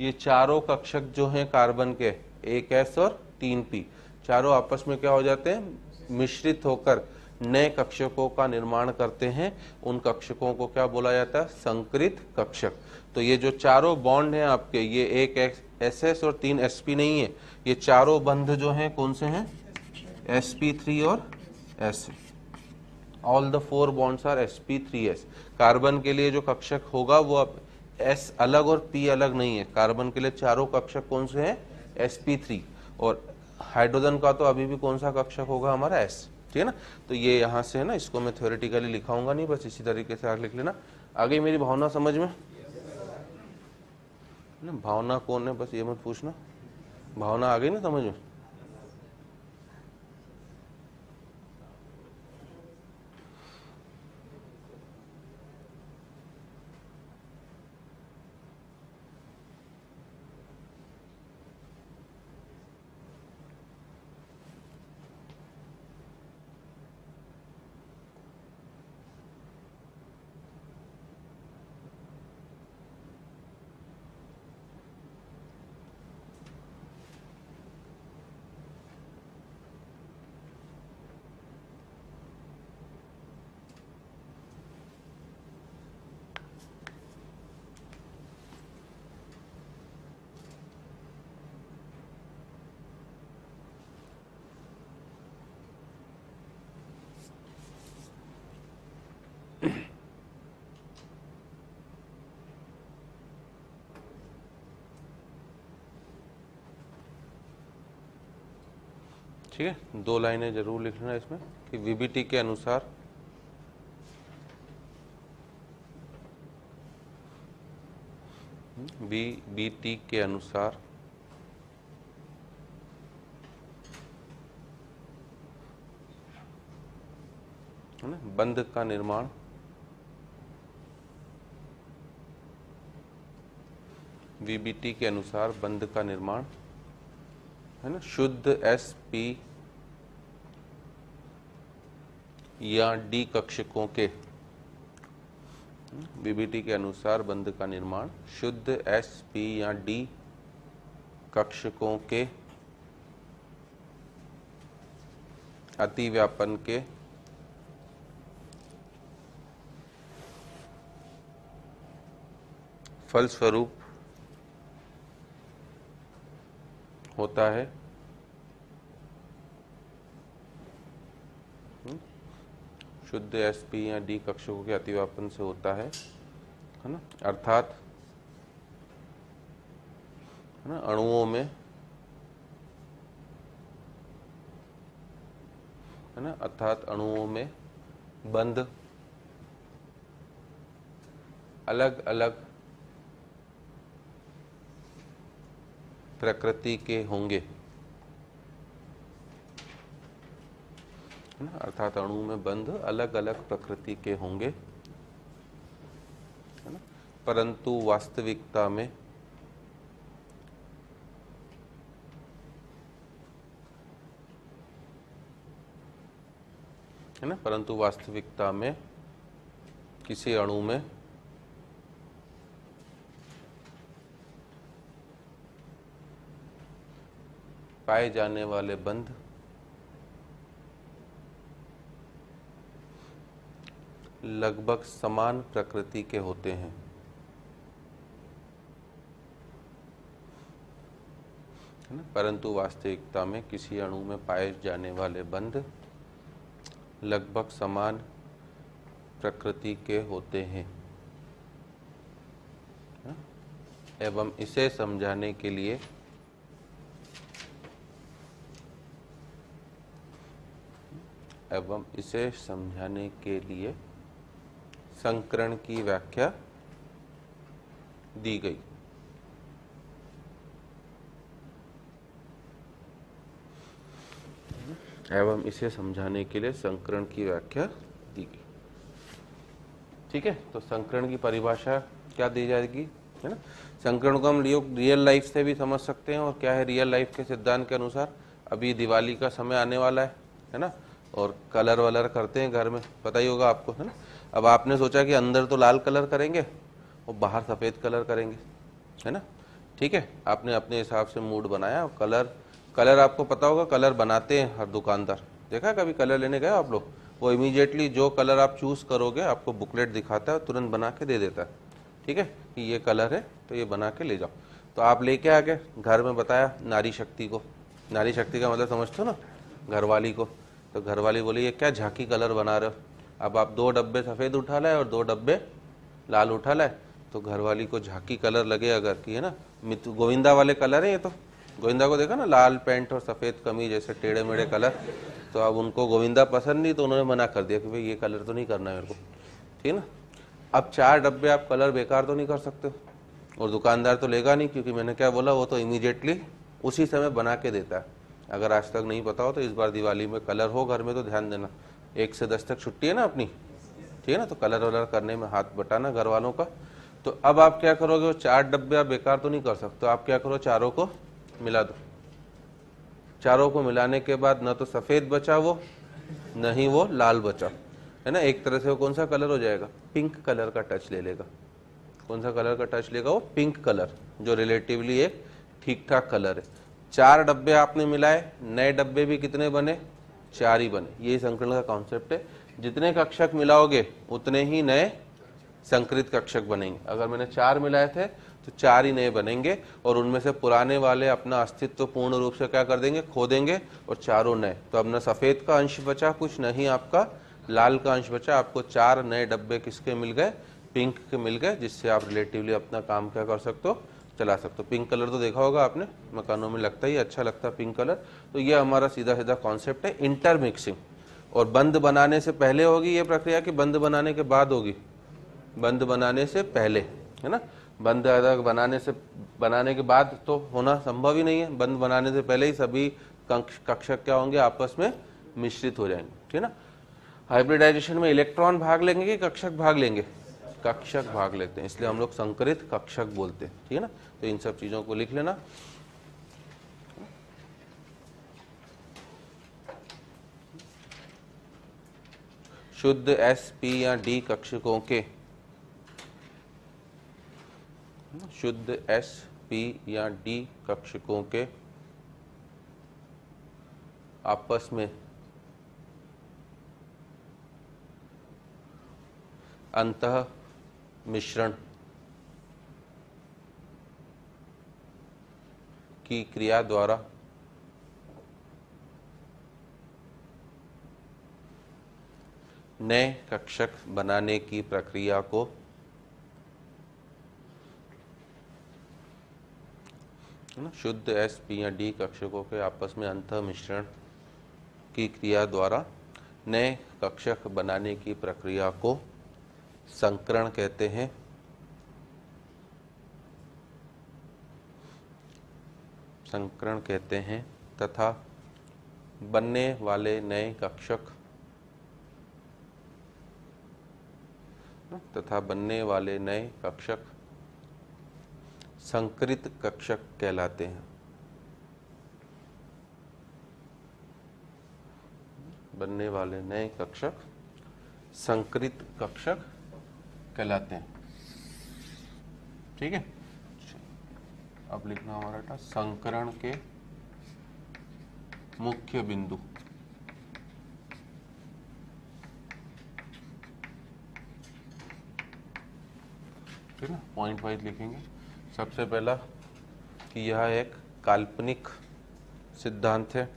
ये चारों कक्षक जो हैं कार्बन के, एक एस और 3 पी, चारों आपस में क्या हो जाते हैं, मिश्रित होकर नए कक्षकों का निर्माण करते हैं। उन कक्षकों को क्या बोला जाता है, संकृत कक्षक। तो ये जो चारों बॉन्ड हैं आपके, ये एक एस एस और 3 sp नहीं है, ये चारों बंध जो हैं कौन से हैं, sp3 और s। All the 4 bonds are sp3s। Carbon के लिए जो कक्षक होगा वो अब s अलग और p अलग नहीं है। कार्बन के लिए चारों कक्षक कौन से हैं, sp3। और हाइड्रोजन का तो अभी भी कौन सा कक्षक होगा, हमारा s, ठीक है ना। तो ये यहाँ से है ना, इसको मैं थ्योरेटिकली लिखाऊंगा नहीं, बस इसी तरीके से आगे लिख लेना। आगे मेरी भावना समझ में ना, भावना कौन है बस ये मत पूछना, भावना आ गई ना समझ में। ठीक है, 2 लाइनें जरूर लिख लेना इसमें कि वीबीटी के अनुसार वीबीटी के अनुसार है ना, बंध का निर्माण वीबीटी के अनुसार बंध का निर्माण है ना, शुद्ध sp या d कक्षकों के, वीबीटी के अनुसार बंध का निर्माण शुद्ध sp या d कक्षकों के अतिव्यापन के फलस्वरूप होता है। शुद्ध sp या d कक्षकों के अतिव्यापन से होता है ना, अर्थात है ना, अणुओं में है ना, अर्थात अणुओं में बंध अलग अलग प्रकृति के होंगे, है ना, अर्थात अणु में बंध अलग अलग प्रकृति के होंगे, है ना, परंतु वास्तविकता में है ना, परंतु वास्तविकता में किसी अणु में पाए जाने वाले बंध लगभग समान प्रकृति के होते हैं, है ना, परंतु वास्तविकता में किसी अणु में पाए जाने वाले बंध लगभग समान प्रकृति के होते हैं, एवं इसे समझाने के लिए संकरण की व्याख्या दी गई। एवं इसे समझाने के लिए संकरण की व्याख्या दी गई। ठीक है, तो संकरण की परिभाषा क्या दी जाएगी, है ना। संकरण को हम रियल लाइफ से भी समझ सकते हैं, और क्या है, रियल लाइफ के सिद्धांत के अनुसार अभी दिवाली का समय आने वाला है ना, और कलर वलर करते हैं घर में, पता ही होगा आपको, है ना। अब आपने सोचा कि अंदर तो लाल कलर करेंगे और बाहर सफ़ेद कलर करेंगे, है ना। ठीक है, आपने अपने हिसाब से मूड बनाया, और कलर आपको पता होगा, कलर बनाते हैं हर दुकानदार, देखा है कभी कलर लेने गए आप लोग, वो इमीडिएटली जो कलर आप चूज़ करोगे आपको बुकलेट दिखाता है, तुरंत बना के दे देता है। ठीक है, कि ये कलर है तो ये बना के ले जाओ। तो आप लेके आ गए, घर में बताया नारी शक्ति को, नारी शक्ति का मतलब समझते हो ना, घरवाली को। तो घरवाली बोली ये क्या झांकी कलर बना रहे हो, अब आप 2 डब्बे सफ़ेद उठा लाए और 2 डब्बे लाल उठा लाए, तो घरवाली को झांकी कलर लगे अगर कि, है ना, गोविंदा वाले कलर है ये, तो गोविंदा को देखा ना, लाल पैंट और सफ़ेद कमीज, जैसे टेढ़े मेढ़े कलर, तो अब उनको गोविंदा पसंद नहीं, तो उन्होंने मना कर दिया कि भाई ये कलर तो नहीं करना है मेरे को, ठीक है ना। अब 4 डब्बे आप कलर बेकार तो नहीं कर सकते हो, और दुकानदार तो लेगा नहीं, क्योंकि मैंने क्या बोला, वो तो इमीडिएटली उसी समय बना के देता है। अगर आज तक नहीं पता हो तो इस बार दिवाली में कलर हो घर में तो ध्यान देना, 1 से 10 तक छुट्टी है ना अपनी, ठीक है ना, तो कलर वलर करने में हाथ बटाना घर वालों का। तो अब आप क्या करोगे, वो 4 डब्बे आप बेकार तो नहीं कर सकते, आप क्या करो, चारों को मिला दो। चारों को मिलाने के बाद न तो सफ़ेद बचा वो, न ही वो लाल बचा, है ना। एक तरह से वो कौन सा कलर हो जाएगा, पिंक कलर का टच ले लेगा। कौन सा कलर का टच लेगा, वो पिंक कलर, जो रिलेटिवली एक ठीक ठाक कलर है। 4 डब्बे आपने मिलाए, नए डब्बे भी कितने बने, 4 ही बने। ये संकरण का कॉन्सेप्ट है, जितने कक्षक मिलाओगे उतने ही नए संकरित कक्षक बनेंगे। अगर मैंने 4 मिलाए थे तो 4 ही नए बनेंगे, और उनमें से पुराने वाले अपना अस्तित्व पूर्ण रूप से क्या कर देंगे, खो देंगे, और चारों नए। तो अब न सफ़ेद का अंश बचा कुछ, न ही आपका लाल का अंश बचा। आपको 4 नए डब्बे किसके मिल गए, पिंक के मिल गए, जिससे आप रिलेटिवली अपना काम क्या कर सकते हो, चला सकते हो। पिंक कलर तो देखा होगा आपने, मकानों में लगता ही अच्छा लगता है पिंक कलर। तो ये हमारा सीधा सीधा कॉन्सेप्ट है इंटरमिक्सिंग। और बंद बनाने से पहले होगी ये प्रक्रिया कि बंद बनाने के बाद होगी, बंद बनाने से पहले, है ना। बंद बनाने के बाद तो होना संभव ही नहीं है, बंद बनाने से पहले ही सभी कक्षक क्या होंगे, आपस में मिश्रित हो जाएंगे, ठीक है ना। हाइब्रिडाइजेशन में इलेक्ट्रॉन भाग लेंगे कि कक्षक भाग लेंगे, कक्षक भाग लेते हैं, इसलिए हम लोग संकरित कक्षक बोलते हैं, ठीक है ना। तो इन सब चीजों को लिख लेना। शुद्ध एस, पी या डी कक्षकों के, शुद्ध एस, पी या डी कक्षकों के आपस में अंतः मिश्रण की क्रिया द्वारा नए कक्षक बनाने की प्रक्रिया को शुद्ध एस, पी या डी कक्षकों के आपस में अंतः मिश्रण की क्रिया द्वारा नए कक्षक बनाने की प्रक्रिया को संकरण कहते हैं। संकरण कहते हैं तथा बनने वाले नए कक्षक संकरित कक्षक कहलाते हैं। बनने वाले नए कक्षक संकरित कक्षक कहलाते हैं। ठीक है, अब लिखना हमारा था संकरण के मुख्य बिंदु। ठीक है, पॉइंट वाइज लिखेंगे। सबसे पहला कि यह एक काल्पनिक सिद्धांत है।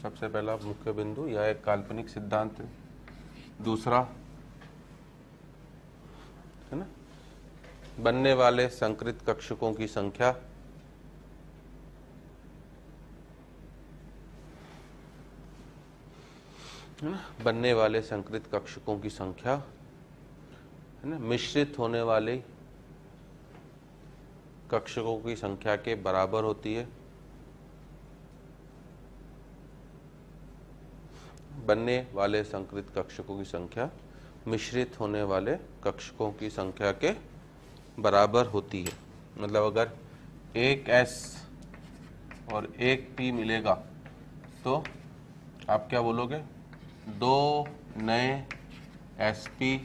सबसे पहला मुख्य बिंदु, यह एक काल्पनिक सिद्धांत है। दूसरा है ना, बनने वाले संकरित कक्षकों की संख्या है ना, बनने वाले संकरित कक्षकों की संख्या है ना मिश्रित होने वाले कक्षकों की संख्या के बराबर होती है। बनने वाले संकरित कक्षकों की संख्या मिश्रित होने वाले कक्षकों की संख्या के बराबर होती है। मतलब अगर एक S और एक P मिलेगा तो आप क्या बोलोगे, दो नए sp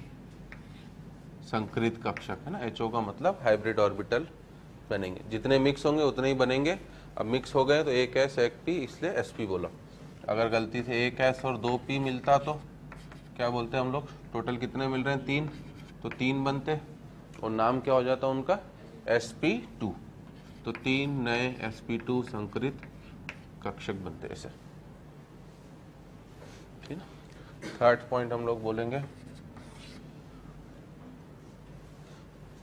संकरित कक्षक है ना। HO का मतलब हाइब्रिड ऑर्बिटल बनेंगे। जितने मिक्स होंगे उतने ही बनेंगे। अब मिक्स हो गए तो एक S एक P, इसलिए sp बोला। अगर गलती से एक S और दो P मिलता तो क्या बोलते हैं हम लोग, टोटल कितने मिल रहे हैं, 3, तो 3 बनते और नाम क्या हो जाता उनका, sp2। तो 3 नए sp2 संकरित कक्षक बनते ऐसे। ठीक है, थर्ड पॉइंट हम लोग बोलेंगे है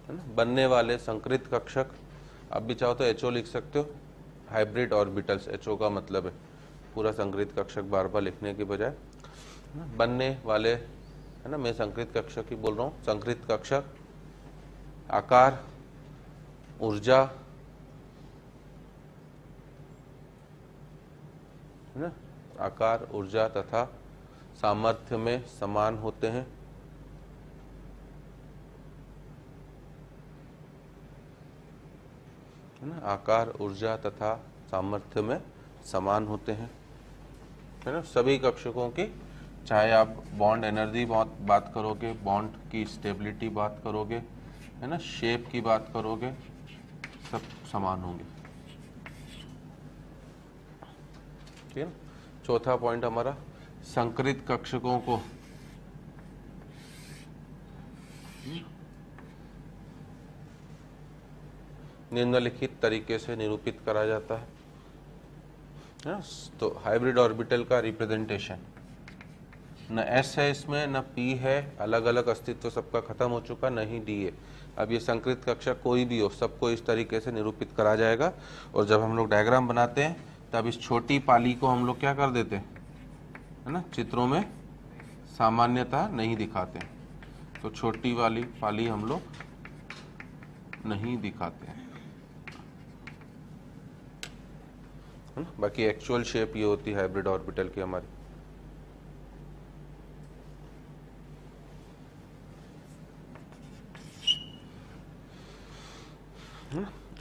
ना, बनने वाले संकरित कक्षक। अब भी चाहो तो HO लिख सकते हो, हाइब्रिड ऑर्बिटल्स HO का मतलब है, पूरा संकरित कक्षक बार बार लिखने के बजाय। बनने वाले है ना, मैं संकरित कक्षक ही बोल रहा हूँ। संकरित कक्षक आकार, ऊर्जा है ना, आकार, ऊर्जा तथा सामर्थ्य में समान होते हैं। है ना, आकार, ऊर्जा तथा सामर्थ्य में समान होते हैं। है ना, सभी कक्षकों की, चाहे आप बॉन्ड एनर्जी बात करोगे, बॉन्ड की स्टेबिलिटी बात करोगे, है ना, शेप की बात करोगे, सब समान होंगे। ठीक है ना। चौथा पॉइंट हमारा, संकरित कक्षकों को निम्नलिखित तरीके से निरूपित करा जाता है। तो हाइब्रिड ऑर्बिटल का रिप्रेजेंटेशन, न S है इसमें, न P है, अलग अलग अस्तित्व सबका खत्म हो चुका, न ही D है। अब ये संकरित कक्षक कोई भी हो, सबको इस तरीके से निरूपित करा जाएगा। और जब हम लोग डायग्राम बनाते हैं तब इस छोटी पाली को हम लोग क्या कर देते हैं, है ना, चित्रों में सामान्यता नहीं दिखाते हैं। तो छोटी वाली पाली हम लोग नहीं दिखाते हैं, है ना। बाकी एक्चुअल शेप ये होती है हाइब्रिड ऑर्बिटल की हमारी।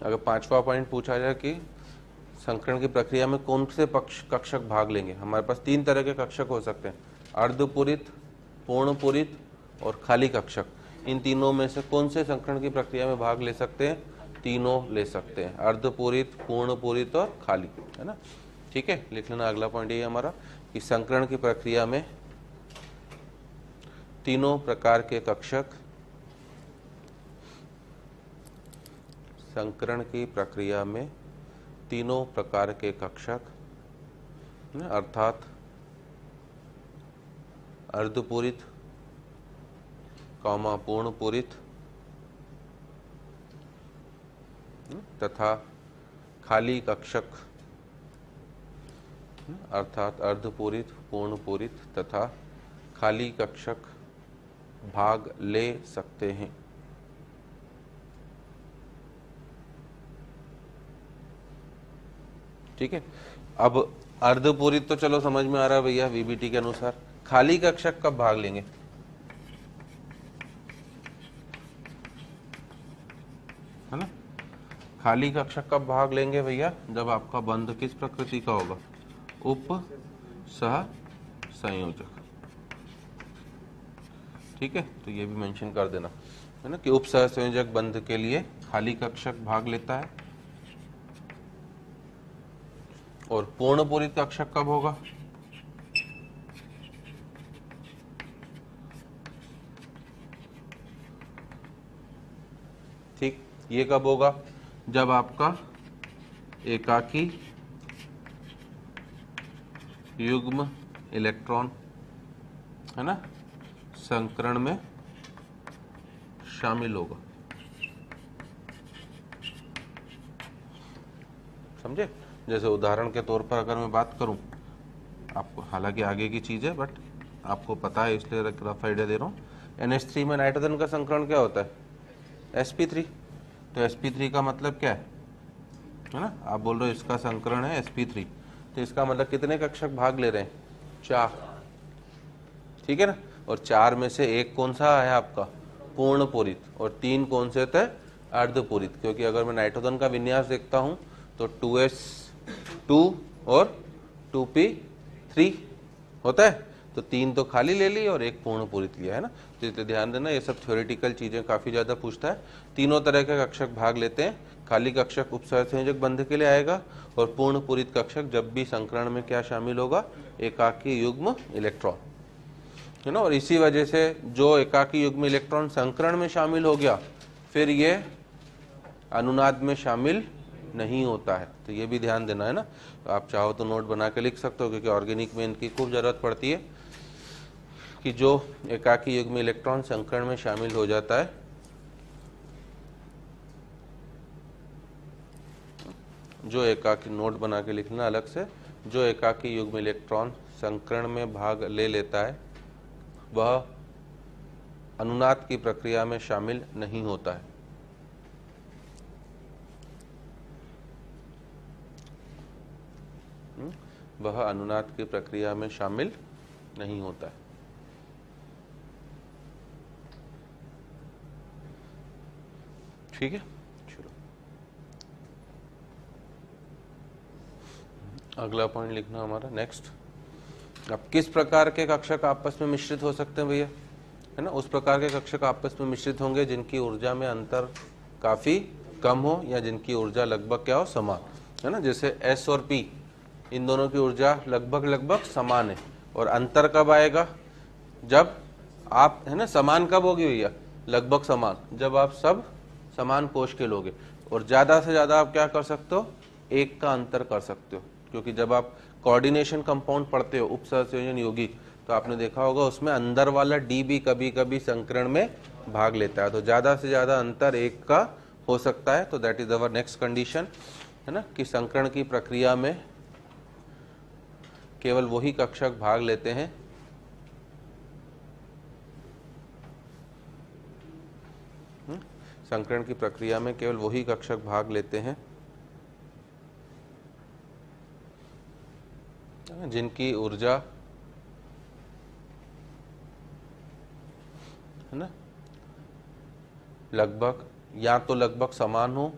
अगर पांचवा पॉइंट पूछा जाए कि संकरण की प्रक्रिया में कौन से कक्षक भाग लेंगे, हमारे पास 3 तरह के कक्षक हो सकते हैं, अर्धपूरित, पूर्णपूरित और खाली कक्षक। इन तीनों में से कौन से संकरण की प्रक्रिया में भाग ले सकते हैं, तीनों ले सकते हैं, अर्धपूरित, पूर्णपूरित और खाली, है ना। ठीक है, लिख लेना। अगला पॉइंट ये हमारा कि संकरण की प्रक्रिया में तीनों प्रकार के कक्षक, संकरण की प्रक्रिया में तीनों प्रकार के कक्षक, अर्थात अर्धपूरित, पूर्णपूरित तथा खाली कक्षक अर्थात अर्धपूरित, पूर्णपूरित तथा खाली कक्षक भाग ले सकते हैं। ठीक है, अब अर्धपूरित तो चलो समझ में आ रहा है भैया वीबीटी के अनुसार। खाली कक्षक कब भाग लेंगे? है ना, खाली कक्षक कब भाग लेंगे भैया? जब आपका बंध किस प्रकृति का होगा? उप सह संयोजक। ठीक है, तो ये भी मेंशन कर देना है ना कि उप सह संयोजक बंध के लिए खाली कक्षक भाग लेता है। और पूर्णपूरित कक्षक कब होगा? ठीक, ये कब होगा? जब आपका एकाकी युग्म इलेक्ट्रॉन है ना संकरण में शामिल होगा। समझे? जैसे उदाहरण के तौर पर अगर मैं बात करूं, आपको हालांकि आगे की चीज है बट आपको पता है इसलिए रफ आइडिया दे रहा हूं। NH3 में नाइट्रोजन का संकरण क्या होता है? sp3। तो sp3 का मतलब क्या है ना? आप बोल रहे हो इसका संकरण है sp3, तो इसका मतलब कितने कक्षक भाग ले रहे हैं? 4। ठीक है ना, और 4 में से एक कौन सा है आपका? पूर्णपूरित, और 3 कौन से थे? अर्धपूरित। क्योंकि अगर मैं नाइट्रोजन का विन्यास देखता हूं तो 2s2 और 2p3 होता है, तो 3 तो खाली ले ली और एक पूर्णपूरित लिया है ना। तो इसलिए ध्यान देना, ये सब थ्योरेटिकल चीजें काफी ज्यादा पूछता है। तीनों तरह के कक्षक भाग लेते हैं। खाली कक्षक उपसहसंयोजक बंध के लिए आएगा, और पूर्णपूरित कक्षक जब भी संकरण में क्या शामिल होगा? एकाकी युग्म इलेक्ट्रॉन, है ना। और इसी वजह से जो एकाकी युग्म इलेक्ट्रॉन संकरण में शामिल हो गया, फिर ये अनुनाद में शामिल नहीं होता है। तो ये भी ध्यान देना है ना। तो आप चाहो तो नोट बना के लिख सकते हो, क्योंकि ऑर्गेनिक में इनकी खूब जरूरत पड़ती है कि जो एकाकी युग्म इलेक्ट्रॉन संकरण में शामिल हो जाता है, जो एकाकी, नोट बना के लिखना अलग से, जो एकाकी युग्म इलेक्ट्रॉन संकरण में भाग ले लेता है वह अनुनाद की प्रक्रिया में शामिल नहीं होता है। वह अनुनाद की प्रक्रिया में शामिल नहीं होता है। ठीक है, चलो अगला पॉइंट लिखना हमारा नेक्स्ट। अब किस प्रकार के कक्षक आपस में मिश्रित हो सकते हैं भैया? है ना, उस प्रकार के कक्षक आपस में मिश्रित होंगे जिनकी ऊर्जा में अंतर काफी कम हो, या जिनकी ऊर्जा लगभग क्या हो? समान, है ना। जैसे S और P, इन दोनों की ऊर्जा लगभग समान है। और अंतर कब आएगा? जब आप, है ना, समान कब होगी भैया? लगभग समान, जब आप सब समान कोश के लोगे। और ज्यादा से ज्यादा आप क्या कर सकते हो? 1 का अंतर कर सकते हो। क्योंकि जब आप कोऑर्डिनेशन कंपाउंड पढ़ते हो, उपसहसंयोजन यौगिक, तो आपने देखा होगा उसमें अंदर वाला D भी कभी कभी संकरण में भाग लेता है। तो ज्यादा से ज्यादा अंतर 1 का हो सकता है। तो that is our next condition, है ना, कि संकरण की प्रक्रिया में केवल वही कक्षक भाग लेते हैं संकरण की प्रक्रिया में केवल वही कक्षक भाग लेते हैं जिनकी ऊर्जा, है ना, लगभग या तो लगभग समान हो,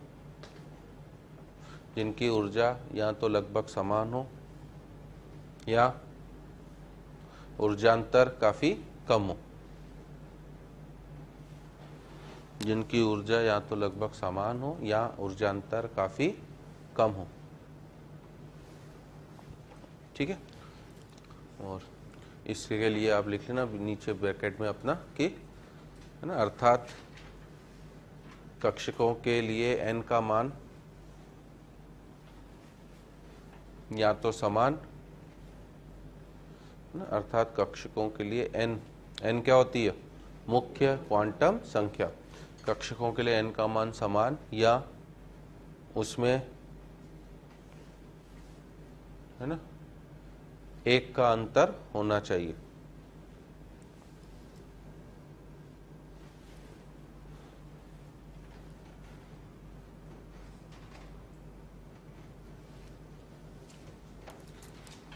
जिनकी ऊर्जा या तो लगभग समान हो या ऊर्जांतर काफी कम हो। जिनकी ऊर्जा या तो लगभग समान हो या ऊर्जांतर काफी कम हो। ठीक है, और इसके लिए आप लिख लेना नीचे ब्रैकेट में अपना कि, है ना, अर्थात कक्षकों के लिए n का मान या तो समान, अर्थात कक्षकों के लिए n क्या होती है? मुख्य क्वांटम संख्या। कक्षकों के लिए n का मान समान या उसमें है ना 1 का अंतर होना चाहिए।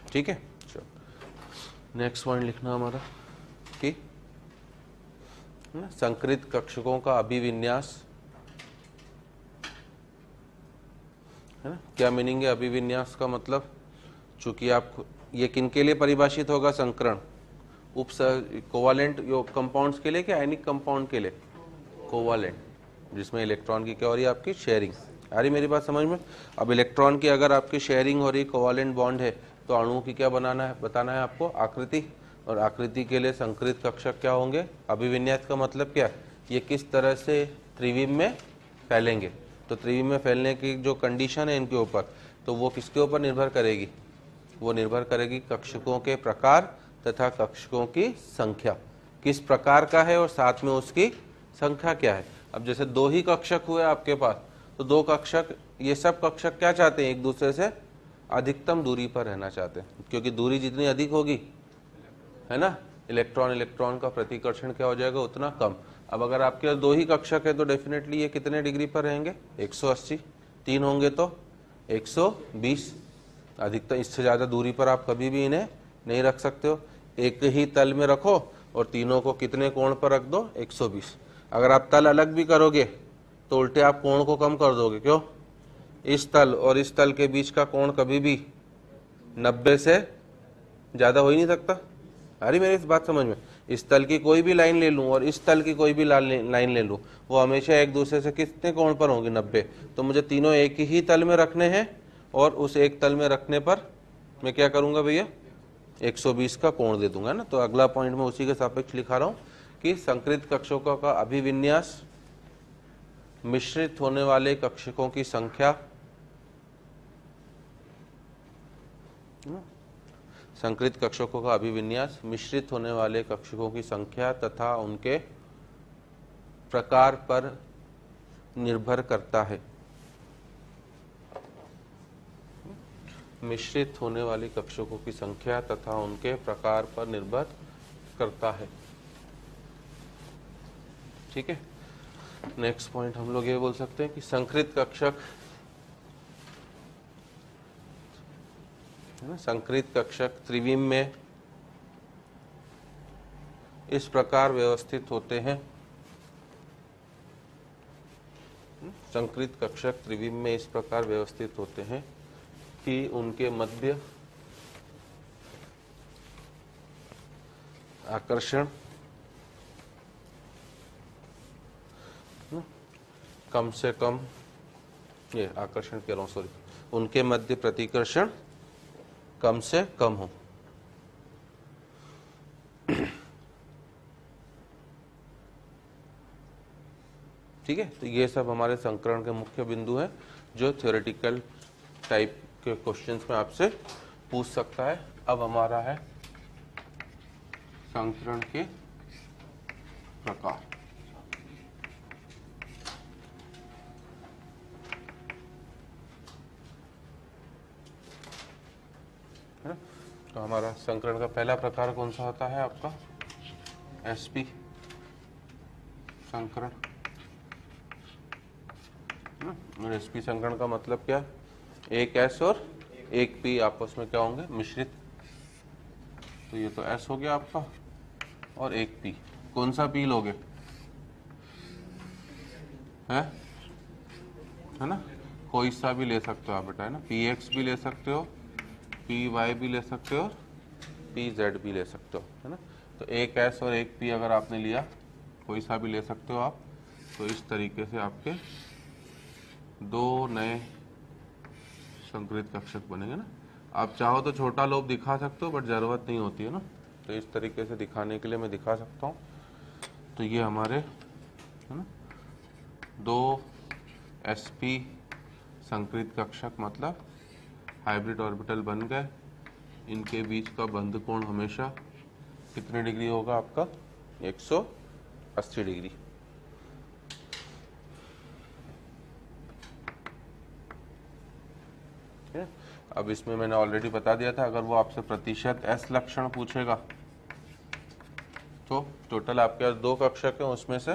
ठीक है, चलो नेक्स्ट पॉइंट लिखना हमारा कि संकृत कक्षकों का अभिविन्यास, है ना। क्या मीनिंग है अभिविन्यास का? मतलब चूंकि आप ये किनके लिए परिभाषित होगा? संकरण उप कोवालेंट कंपाउंड्स के लिए कि आयनिक कंपाउंड के लिए? कोवालेंट, जिसमें इलेक्ट्रॉन की क्या हो रही है? आपकी शेयरिंग। आ रही मेरी बात समझ में? अब इलेक्ट्रॉन की अगर आपकी शेयरिंग हो रही, कोवालेंट बॉन्ड है, तो अणुओं की क्या बनाना है, बताना है आपको? आकृति। और आकृति के लिए संकृत कक्षक क्या होंगे? अभिविन्यास का मतलब क्या? ये किस तरह से त्रिविम में फैलेंगे। तो त्रिविम में फैलने की जो कंडीशन है इनके ऊपर, तो वो किसके ऊपर निर्भर करेगी? वो निर्भर करेगी कक्षकों के प्रकार तथा कक्षकों की संख्या। किस प्रकार का है और साथ में उसकी संख्या क्या है। अब जैसे 2 ही कक्षक हुए आपके पास, तो 2 कक्षक, ये सब कक्षक क्या चाहते हैं? एक दूसरे से अधिकतम दूरी पर रहना चाहते हैं, क्योंकि दूरी जितनी अधिक होगी, है ना, इलेक्ट्रॉन इलेक्ट्रॉन का प्रतिकर्षण क्या हो जाएगा? उतना कम। अब अगर आपके पास 2 ही कक्षक है तो डेफिनेटली ये कितने डिग्री पर रहेंगे? 180। 3 होंगे तो 120। अधिकतम इससे ज़्यादा दूरी पर आप कभी भी इन्हें नहीं रख सकते हो। एक ही तल में रखो और तीनों को कितने कोण पर रख दो? 120। अगर आप तल अलग भी करोगे तो उल्टे आप कोण को कम कर दोगे। क्यों? इस तल और इस तल के बीच का कोण कभी भी 90 से ज़्यादा हो ही नहीं सकता। अरे मेरी इस बात समझ में? इस तल की कोई भी लाइन ले लूँ और इस तल की कोई भी लाइन ले लूँ, वो हमेशा एक दूसरे से कितने कोण पर होंगे? 90। तो मुझे तीनों एक ही तल में रखने हैं और उस एक तल में रखने पर मैं क्या करूंगा भैया? 120 का कोण दे दूंगा ना। तो अगला पॉइंट मैं उसी के सापेक्ष लिखा रहा हूं कि संकृत कक्षकों का अभिविन्यास मिश्रित होने वाले कक्षकों की संख्या, संकृत कक्षकों का अभिविन्यास मिश्रित होने वाले कक्षकों की संख्या तथा उनके प्रकार पर निर्भर करता है। मिश्रित होने वाली कक्षकों की संख्या तथा उनके प्रकार पर निर्भर करता है। ठीक है, नेक्स्ट पॉइंट हम लोग ये बोल सकते हैं कि संकृत कक्षक, है ना, संकृत कक्षक त्रिविम में इस प्रकार व्यवस्थित होते हैं। संकृत कक्षक त्रिविम में इस प्रकार व्यवस्थित होते हैं कि उनके मध्य आकर्षण कम से कम, ये आकर्षण कह रहा हूं, सॉरी, उनके मध्य प्रतिकर्षण कम से कम हो। ठीक है, तो ये सब हमारे संकरण के मुख्य बिंदु हैं जो थ्योरेटिकल टाइप के क्वेश्चंस में आपसे पूछ सकता है। अब हमारा है संकरण के प्रकार। है ना? तो हमारा संकरण का पहला प्रकार कौन सा होता है आपका? एसपी संकरण। और एसपी संकरण का मतलब क्या? एक एस और एक पी आपस में क्या होंगे? मिश्रित। तो ये तो एस हो गया आपका और एक पी। कौन सा पी लोगे? है ना, कोई सा भी ले सकते हो आप बेटा, है ना। पी एक्स भी ले सकते हो, पी वाई भी ले सकते हो, पी जेड भी ले सकते हो, है ना। तो एक एस और एक पी अगर आपने लिया, कोई सा भी ले सकते हो आप। तो इस तरीके से आपके 2 नए संकृत कक्षक बनेंगे ना। आप चाहो तो छोटा लोब दिखा सकते हो, बट जरूरत नहीं होती है ना। तो इस तरीके से दिखाने के लिए मैं दिखा सकता हूँ। तो ये हमारे, है ना, 2 sp संकृत कक्षक मतलब हाइब्रिड ऑर्बिटल बन गए। इनके बीच का बंध कोण हमेशा कितने डिग्री होगा आपका? 180 डिग्री। ठीक है। अब इसमें मैंने ऑलरेडी बता दिया था, अगर वो आपसे प्रतिशत एस लक्षण पूछेगा तो टोटल आपके पास 2 कक्षक है, उसमें से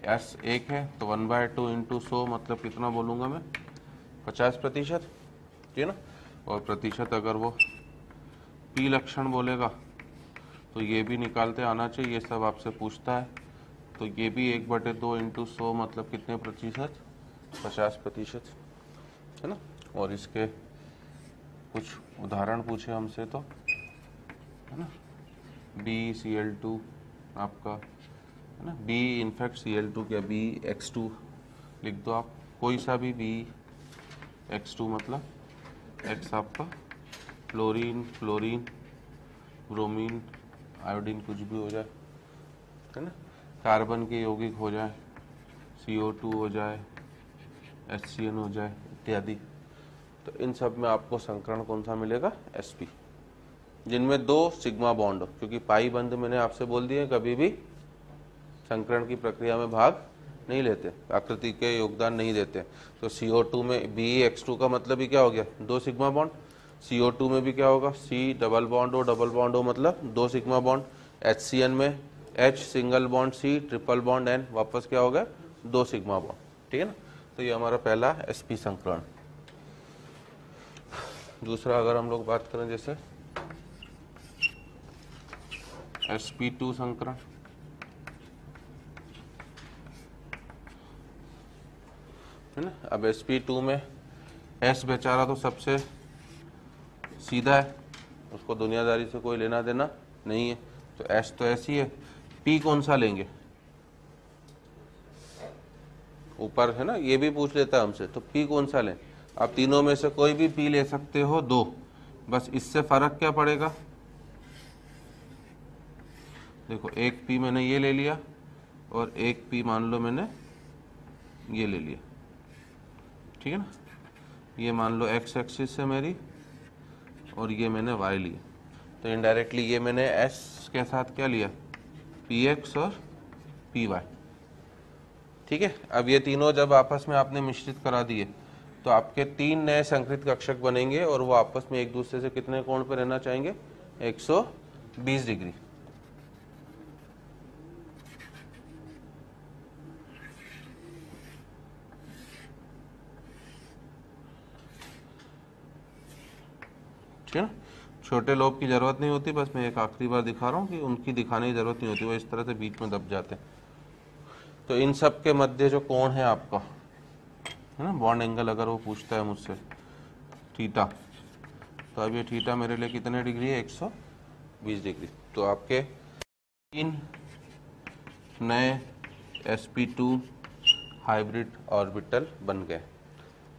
एस 1 है तो 1/2 इंटू 100 मतलब कितना बोलूँगा मैं 50%, ठीक है ना। और प्रतिशत अगर वो पी लक्षण बोलेगा तो ये भी निकालते आना चाहिए, ये सब आपसे पूछता है। तो ये भी 1/2 इंटू 100 मतलब कितने प्रतिशत 50%, है ना। और इसके कुछ उदाहरण पूछे हमसे तो, है ना, BCl2 आपका, है ना, B इनफैक्ट Cl2 क्या BX2 लिख दो आप, कोई सा भी BX2 मतलब X आपका फ्लोरीन, फ्लोरीन, ब्रोमीन, आयोडीन कुछ भी हो जाए, है ना, कार्बन के यौगिक हो जाए, CO2 हो जाए, HCN हो जाए इत्यादि। तो इन सब में आपको संकरण कौन सा मिलेगा sp, जिनमें 2 सिग्मा बॉन्ड हो, क्योंकि पाई बंध मैंने आपसे बोल दिए कभी भी संकरण की प्रक्रिया में भाग नहीं लेते, आकृति के योगदान नहीं देते। तो CO2 में BX2 का मतलब ही क्या हो गया 2 सिग्मा बॉन्ड, CO2 में भी क्या होगा C डबल बॉन्ड हो मतलब 2 सिग्मा बॉन्ड, HCN में H single bond C triple bond N वापस क्या हो गया 2 सिग्मा बॉन्ड, ठीक है ना। तो ये हमारा पहला sp संकरण। दूसरा अगर हम लोग बात करें जैसे sp2 संकरण, है ना। अब sp2 में s बेचारा तो सबसे सीधा है, उसको दुनियादारी से कोई लेना देना नहीं है, तो s तो s ही है। p कौन सा लेंगे, ऊपर है ना, ये भी पूछ लेता है हमसे, तो p कौन सा लें। आप तीनों में से कोई भी p ले सकते हो 2, बस इससे फर्क क्या पड़ेगा, देखो एक p मैंने ये ले लिया और एक p मान लो मैंने ये ले लिया, ठीक है ना। ये मान लो x एक्सिस है मेरी और ये मैंने y लिया, तो इनडायरेक्टली ये मैंने s के साथ क्या लिया px और py, ठीक है। अब ये तीनों जब आपस में आपने मिश्रित करा दिए तो आपके 3 नए संकृत कक्षक बनेंगे और वो आपस में एक दूसरे से कितने कोण पे रहना चाहेंगे 120 डिग्री। ठीक है ना, छोटे लोब की जरूरत नहीं होती, बस मैं एक आखिरी बार दिखा रहा हूँ कि उनकी दिखाने की जरूरत नहीं होती, वो इस तरह से बीच में दब जाते हैं। तो इन सब के मध्य जो कोण है आपका, है ना, बॉन्ड एंगल अगर वो पूछता है मुझसे थीटा, तो अब ये थीटा मेरे लिए कितने डिग्री है 120 डिग्री। तो आपके 3 नए sp2 हाइब्रिड ऑर्बिटल बन गए,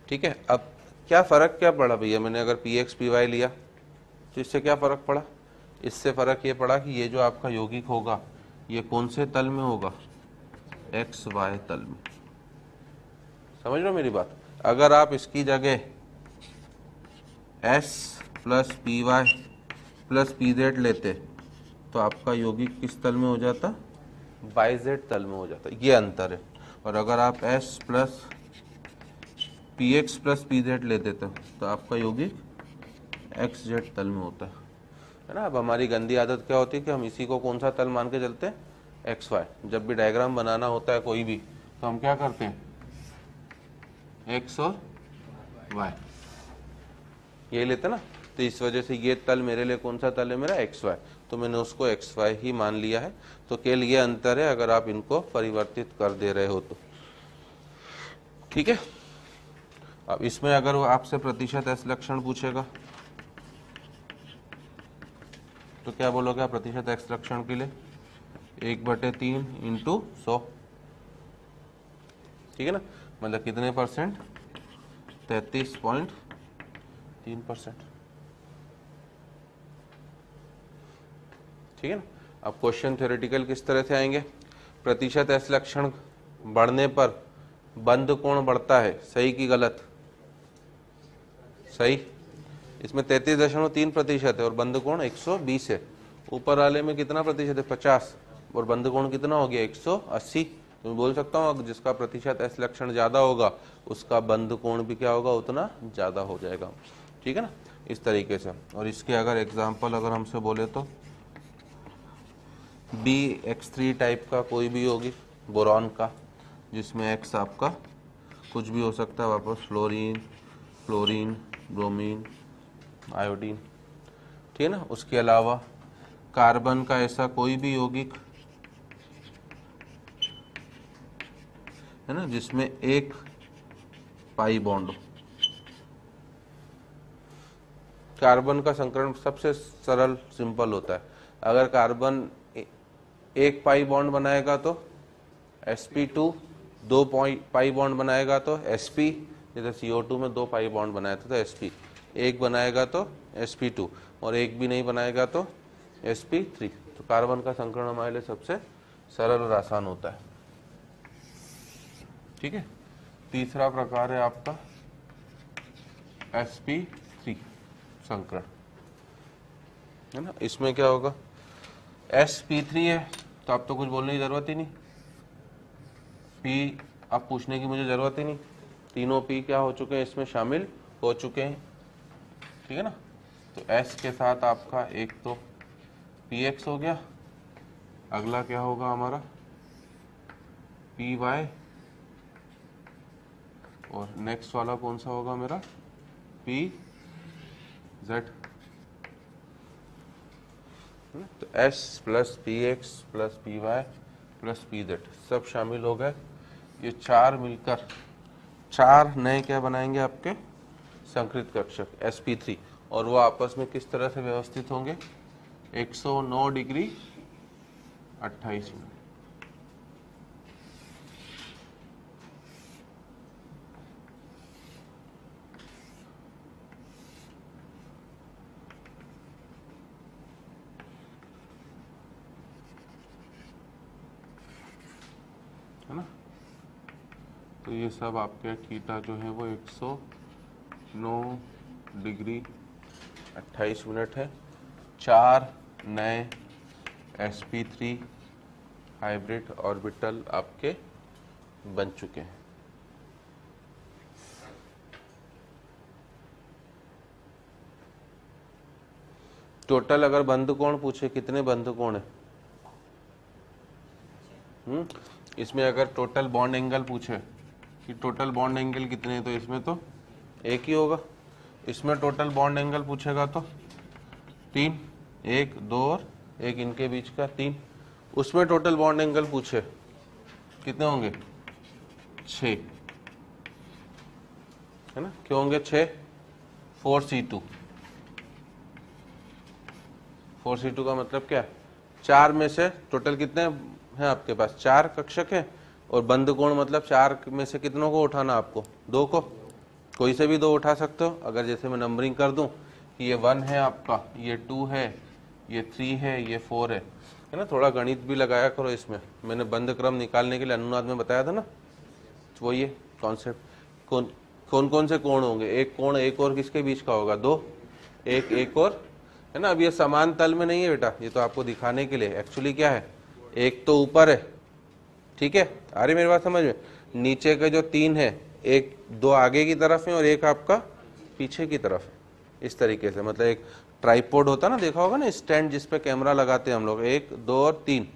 ठीक है। अब क्या फ़र्क क्या पड़ा भैया, मैंने अगर px py लिया तो इससे क्या फ़र्क पड़ा, इससे फ़र्क ये पड़ा कि ये जो आपका यौगिक होगा ये कौन से तल में होगा एक्स वाई तल में, समझ लो मेरी बात। अगर आप इसकी जगह s plus P Y plus P Z लेते तो आपका यौगिक किस तल में हो जाता वाई जेड तल में हो जाता, ये अंतर है। और अगर आप s plus P x plus P Z ले देते तो आपका यौगिक एक्स जेड तल में होता है ना। अब हमारी गंदी आदत क्या होती है कि हम इसी को कौन सा तल मान के चलते हैं एक्स वाई। जब भी डायग्राम बनाना होता है कोई भी तो हम क्या करते हैं एक्स और वाई ये लेते ना, तो इस वजह से ये तल मेरे लिए कौन सा तल है मेरा एक्स वाई, तो मैंने उसको एक्स वाई ही मान लिया है। तो केवल ये अंतर है अगर आप इनको परिवर्तित कर दे रहे हो तो, ठीक है। अब इसमें अगर वो आपसे प्रतिशत एस लक्षण पूछेगा तो क्या बोलोगे आप प्रतिशत एक्स लक्षण के लिए 1/3 इंटू 100, ठीक है ना, मतलब कितने परसेंट 33.3%, ठीक है ना। अब क्वेश्चन थ्योरेटिकल किस तरह से आएंगे, प्रतिशत एस लक्षण बढ़ने पर बंध कोण बढ़ता है, सही कि गलत, सही। इसमें 33.3% है और बंध कोण 120 है, ऊपर वाले में कितना प्रतिशत है 50 और बंध कोण कितना हो गया 180, तो मैं बोल सकता हूँ जिसका प्रतिशत एस लक्षण ज्यादा होगा उसका बंध कोण भी क्या होगा, उतना ज्यादा हो जाएगा। ठीक है ना, इस तरीके से। और इसके अगर एग्जाम्पल अगर हमसे बोले तो BX3 टाइप का कोई भी होगी बोरॉन का, जिसमें X आपका कुछ भी हो सकता है, वापस फ्लोरीन, फ्लोरीन, ब्रोमीन, आयोडीन। ठीक है ना। उसके अलावा कार्बन का ऐसा कोई भी यौगिक है ना जिसमें एक पाई बॉन्ड हो। कार्बन का संकरण सबसे सरल सिंपल होता है। अगर कार्बन एक पाई बॉन्ड बनाएगा तो sp2, दो पाई बॉन्ड बनाएगा तो sp, जैसे CO2 में दो पाई बॉन्ड बनाया था तो sp, एक बनाएगा तो sp2 और एक भी नहीं बनाएगा तो sp3। तो कार्बन का संकरण हमारे लिए सबसे सरल और आसान होता है। ठीक है। तीसरा प्रकार है आपका sp3 संकरण, है ना। इसमें क्या होगा, sp3 है तो अब तो कुछ बोलने की जरूरत ही नहीं, p अब पूछने की मुझे जरूरत ही नहीं, तीनों p क्या हो चुके हैं, इसमें शामिल हो चुके हैं। ठीक है ना। तो s के साथ आपका एक तो px हो गया, अगला क्या होगा हमारा py, और नेक्स्ट वाला कौन सा होगा मेरा pz। तो s plus px plus py plus pz सब शामिल हो गए। ये चार मिलकर चार नए क्या बनाएंगे आपके संकृत कक्षक sp3, और वो आपस में किस तरह से व्यवस्थित होंगे, 109 डिग्री 28 मिनट। है ना। तो ये सब आपके थीटा जो है वो 109 डिग्री 28 मिनट है। चार नए sp3 हाइब्रिड ऑर्बिटल आपके बन चुके हैं। टोटल अगर बंध कोण पूछे कितने बंध कोण है, इसमें अगर टोटल बॉन्ड एंगल पूछे कि टोटल बॉन्ड एंगल कितने, तो इसमें तो एक ही होगा। इसमें टोटल बॉन्ड एंगल पूछेगा तो तीन, एक, दो और एक इनके बीच का तीन। उसमें टोटल बॉन्ड एंगल पूछे कितने होंगे, 6, है ना। क्यों होंगे 6, 4c2। 4c2 का मतलब क्या है, चार में से टोटल कितने हैं आपके पास, चार कक्षक हैं, और बंध कोण मतलब चार में से कितनों को उठाना आपको, दो को, कोई से भी दो उठा सकते हो। अगर जैसे मैं नंबरिंग कर दूं कि ये 1 है आपका, ये 2 है, ये 3 है, ये 4 है ना। थोड़ा गणित भी लगाया करो इसमें, मैंने बंध क्रम निकालने के लिए अनुनाद में बताया था ना, तो वही है कॉन्सेप्ट। कौन कौन से कोण होंगे, एक कोण एक और किसके बीच का होगा, दो, एक और, है ना। अब ये समान तल में नहीं है बेटा, ये तो आपको दिखाने के लिए। एक्चुअली क्या है, एक तो ऊपर है, ठीक है, आ रही मेरी बात समझ में, नीचे के जो तीन है, एक दो आगे की तरफ है और एक आपका पीछे की तरफ है, इस तरीके से। मतलब एक ट्राइपॉड होता ना, देखा होगा ना स्टैंड जिसपे कैमरा लगाते हैं हम लोग, एक, दो और तीन,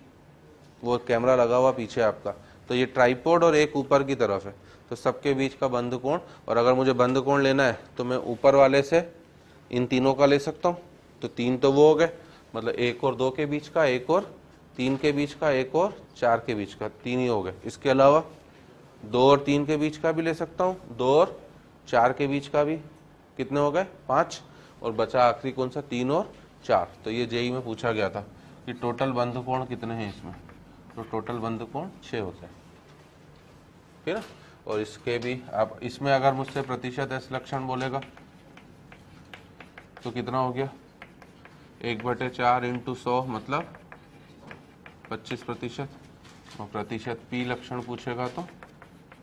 वो कैमरा लगा हुआ पीछे आपका, तो ये ट्राइपॉड और एक ऊपर की तरफ है, तो सबके बीच का बंध कोण। और अगर मुझे बंध कोण लेना है तो मैं ऊपर वाले से इन तीनों का ले सकता हूँ, तो तीन तो वो हो गए, मतलब एक और दो के बीच का, एक और तीन के बीच का, एक और चार के बीच का, तीन ही हो गए। इसके अलावा दो और तीन के बीच का भी ले सकता हूँ, दो और चार के बीच का भी, कितने हो गए, 5, और बचा आखिरी कौन सा, 3 और 4। तो ये जेई में पूछा गया था कि टोटल बंध कोण कितने हैं इसमें, तो टोटल बंध कोण 6 होते हैं, ठीक है ना। और इसके भी आप इसमें अगर मुझसे प्रतिशत एस लक्षण बोलेगा तो कितना हो गया, 1/4 × 100 मतलब 25%, और प्रतिशत पी लक्षण पूछेगा तो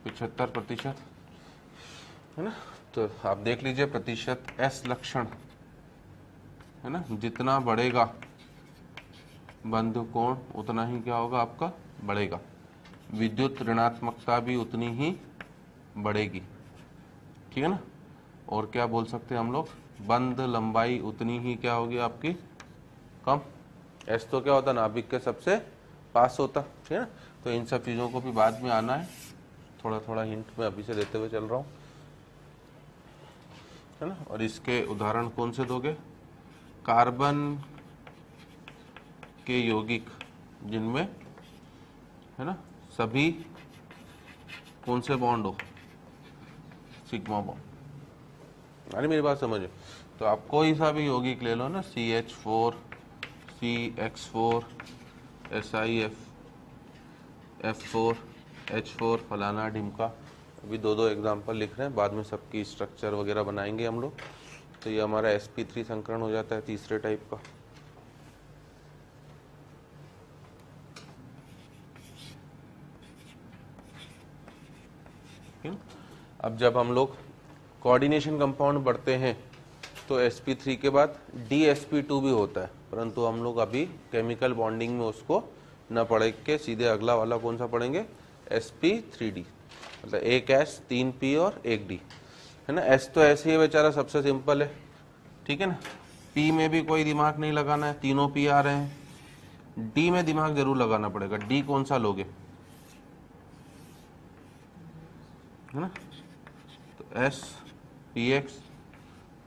75%, है ना। तो आप देख लीजिए प्रतिशत एस लक्षण, है ना, जितना बढ़ेगा बंध कोण उतना ही क्या होगा आपका बढ़ेगा, विद्युत ऋणात्मकता भी उतनी ही बढ़ेगी, ठीक है ना। और क्या बोल सकते हैं हम लोग, बंध लंबाई उतनी ही क्या होगी आपकी, कम। एस तो क्या होता है, नाभिक के सबसे पास होता, ठीक है ना। तो इन सब चीज़ों को भी बाद में आना है, थोड़ा थोड़ा हिंट मैं अभी से देते हुए चल रहा हूँ, है ना। और इसके उदाहरण कौन से दोगे, कार्बन के यौगिक जिनमें, है ना, सभी कौन से बॉन्ड हो, सिग्मा बॉन्ड। अरे मेरी बात समझो, तो आप कोई सा भी यौगिक ले लो ना, CH4, CX4, SiF, F4, H4, फलाना ढिमका। अभी दो दो एग्जाम्पल लिख रहे हैं, बाद में सबकी स्ट्रक्चर वगैरह बनाएंगे हम लोग। तो ये हमारा sp3 संकरण हो जाता है तीसरे टाइप का। अब जब हम लोग कोऑर्डिनेशन कंपाउंड बढ़ते हैं तो sp3 के बाद dsp2 भी होता है, परंतु हम लोग अभी केमिकल बॉन्डिंग में उसको न पढ़ के सीधे अगला वाला कौन सा पढ़ेंगे, sp3d, मतलब एक S 3 P और एक D, है ना। S तो ऐसे ही बेचारा सबसे सिंपल है, ठीक है ना। P में भी कोई दिमाग नहीं लगाना है, तीनों P आ रहे हैं। D में दिमाग जरूर लगाना पड़ेगा, D कौन सा लोगे, है ना। तो S PX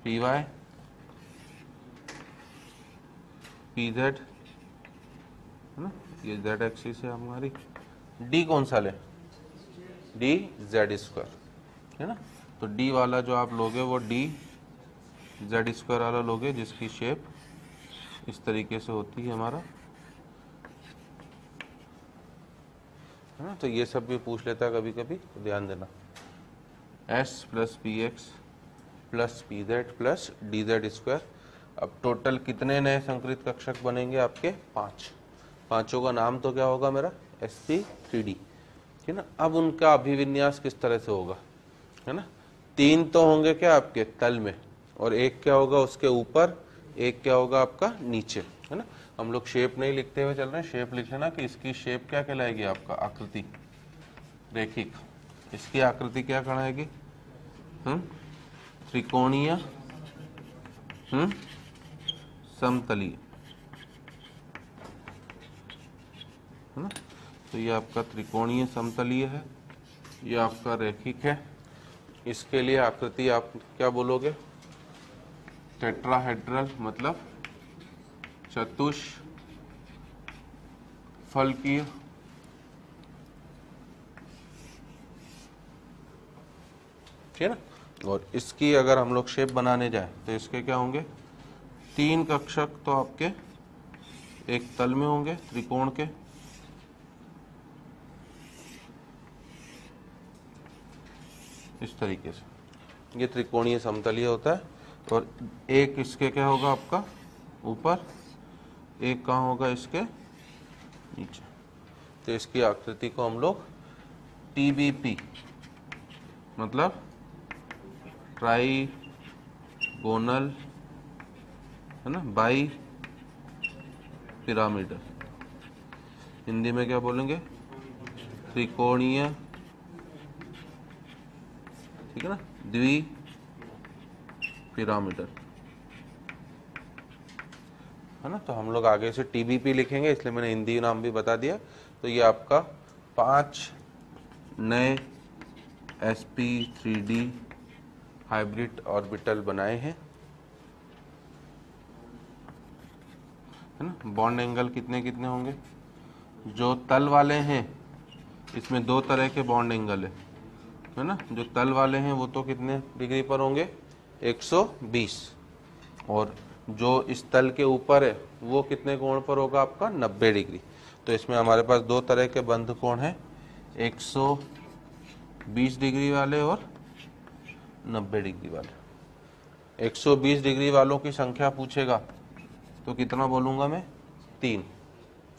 PY PZ, है ना, ये Z एक्सिस है हमारी। D कौन सा ले, D Z², है ना। तो D वाला जो आप लोगे वो D Z² वाला लोगे, जिसकी शेप इस तरीके से होती है हमारा, है ना। तो ये सब भी पूछ लेता है कभी कभी, तो ध्यान देना। S + PX + PZ + DZ²। अब टोटल कितने नए संकरित कक्षक बनेंगे आपके, 5। पांचों का नाम तो क्या होगा मेरा, sp3d, ठीक है ना। अब उनका अभिविन्यास किस तरह से होगा, है ना। 3 तो होंगे क्या आपके तल में, और एक क्या होगा उसके ऊपर, एक क्या होगा आपका नीचे, है ना। हम लोग शेप नहीं लिखते हुए चल रहे हैं, शेप लिखे ना, कि इसकी शेप क्या कहलाएगी आपका, आकृति रेखिक। इसकी आकृति क्या कहलाएगी, त्रिकोणीय समतलीय, है ना। तो ये आपका त्रिकोणीय समतलीय है, ये आपका रेखिक है। इसके लिए आकृति आप क्या बोलोगे, टेट्राहेड्रल, मतलब चतुष्फलकीय, ठीक है ना। और इसकी अगर हम लोग शेप बनाने जाए तो इसके क्या होंगे, 3 कक्षक तो आपके एक तल में होंगे त्रिकोण के, इस तरीके से ये त्रिकोणीय समतलीय होता है। और एक इसके क्या होगा आपका ऊपर, एक कहाँ होगा इसके नीचे। तो इसकी आकृति को हम लोग TBP, मतलब ट्राइगोनल, है ना, बाई पिरामिडल, हिंदी में क्या बोलेंगे, त्रिकोणीय, ठीक है ना, द्वि पिरामिडल, है ना। तो हम लोग आगे से TBP लिखेंगे, इसलिए मैंने हिंदी नाम भी बता दिया। तो ये आपका 5 नए sp3d हाइब्रिड ऑर्बिटल बनाए हैं, है ना। बॉन्ड एंगल कितने कितने होंगे, जो तल वाले हैं इसमें 2 तरह के बॉन्ड एंगल है ना। जो तल वाले हैं वो तो कितने डिग्री पर होंगे, 120, और जो इस तल के ऊपर है वो कितने कोण पर होगा आपका, 90 डिग्री। तो इसमें हमारे पास 2 तरह के बंध कोण हैं, 120 डिग्री वाले और 90 डिग्री वाले। 120 डिग्री वालों की संख्या पूछेगा तो कितना बोलूंगा मैं, 3,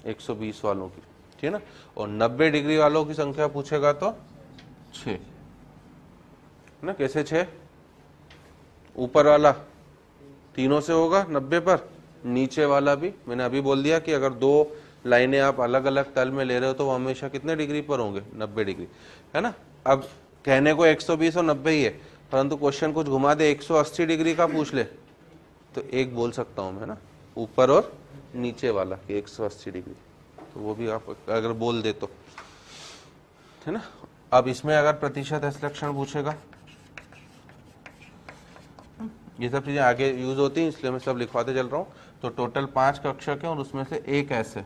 120 वालों की, ठीक है ना। और 90 डिग्री वालों की संख्या पूछेगा तो 6, ना। कैसे 6, ऊपर वाला तीनों से होगा 90 पर, नीचे वाला भी। मैंने अभी बोल दिया कि अगर 2 लाइनें आप अलग अलग तल में ले रहे हो तो वो हमेशा कितने डिग्री पर होंगे, 90 डिग्री, है ना। अब कहने को 120 और 90 ही है, परंतु क्वेश्चन कुछ घुमा दे 180 डिग्री का पूछ ले तो एक बोल सकता हूं मैं ना, ऊपर और नीचे वाला कि 180 डिग्री, तो वो भी आप अगर बोल दे तो, है ना। अब इसमें अगर प्रतिशत एस लक्षण पूछेगा, ये सब चीजें आगे यूज होती हैं इसलिए मैं सब लिखवाते चल रहा हूँ। तो टोटल 5 कक्षक है और उसमें से एक ऐसे,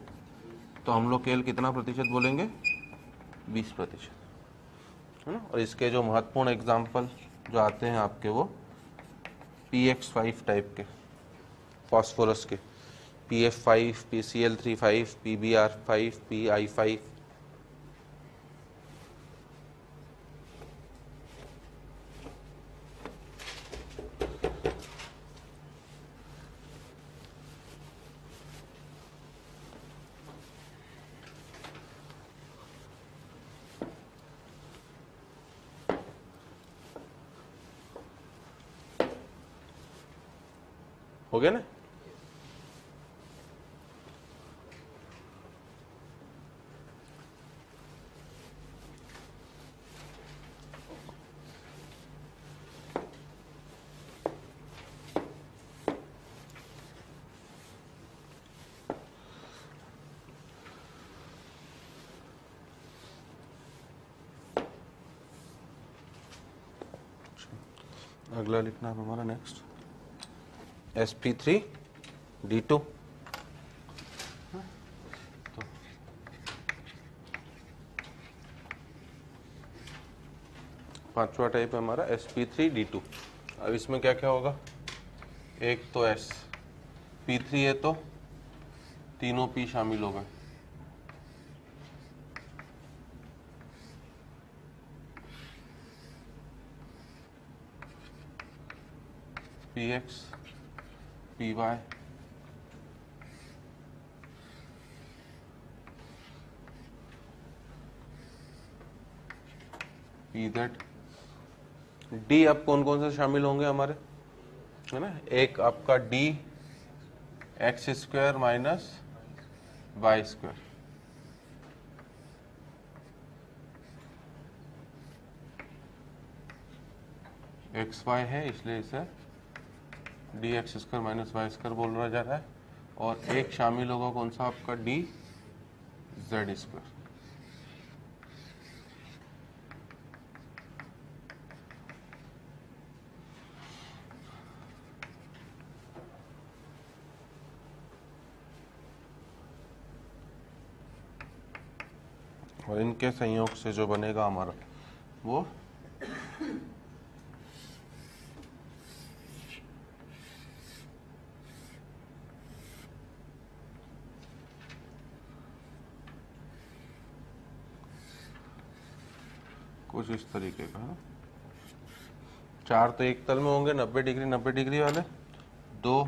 तो हम लोग केवल कितना प्रतिशत बोलेंगे, 20%, है ना। और इसके जो महत्वपूर्ण एग्जाम्पल जो आते हैं आपके वो PX5 टाइप के फॉस्फोरस के, PF5, PCl35, PBr5, PI5, हो गया ना। अगला लिखना है हमारा नेक्स्ट sp3d2, तो पांचवा टाइप है हमारा sp3d2। अब इसमें क्या क्या होगा, एक तो s, p3 है तो तीनों p शामिल हो गए, px, py, pz, d अब कौन कौन से शामिल होंगे हमारे, है ना। एक आपका d x square minus Y square, X Y है इसलिए इसे D X square minus Y square बोल रहा जा रहा है, और एक शामिल होगा कौन सा आपका डी जेड स्क्वायर। और इनके संयोग से जो बनेगा हमारा वो कुछ इस तरीके का है। चार तो एक तल में होंगे 90 डिग्री वाले, दो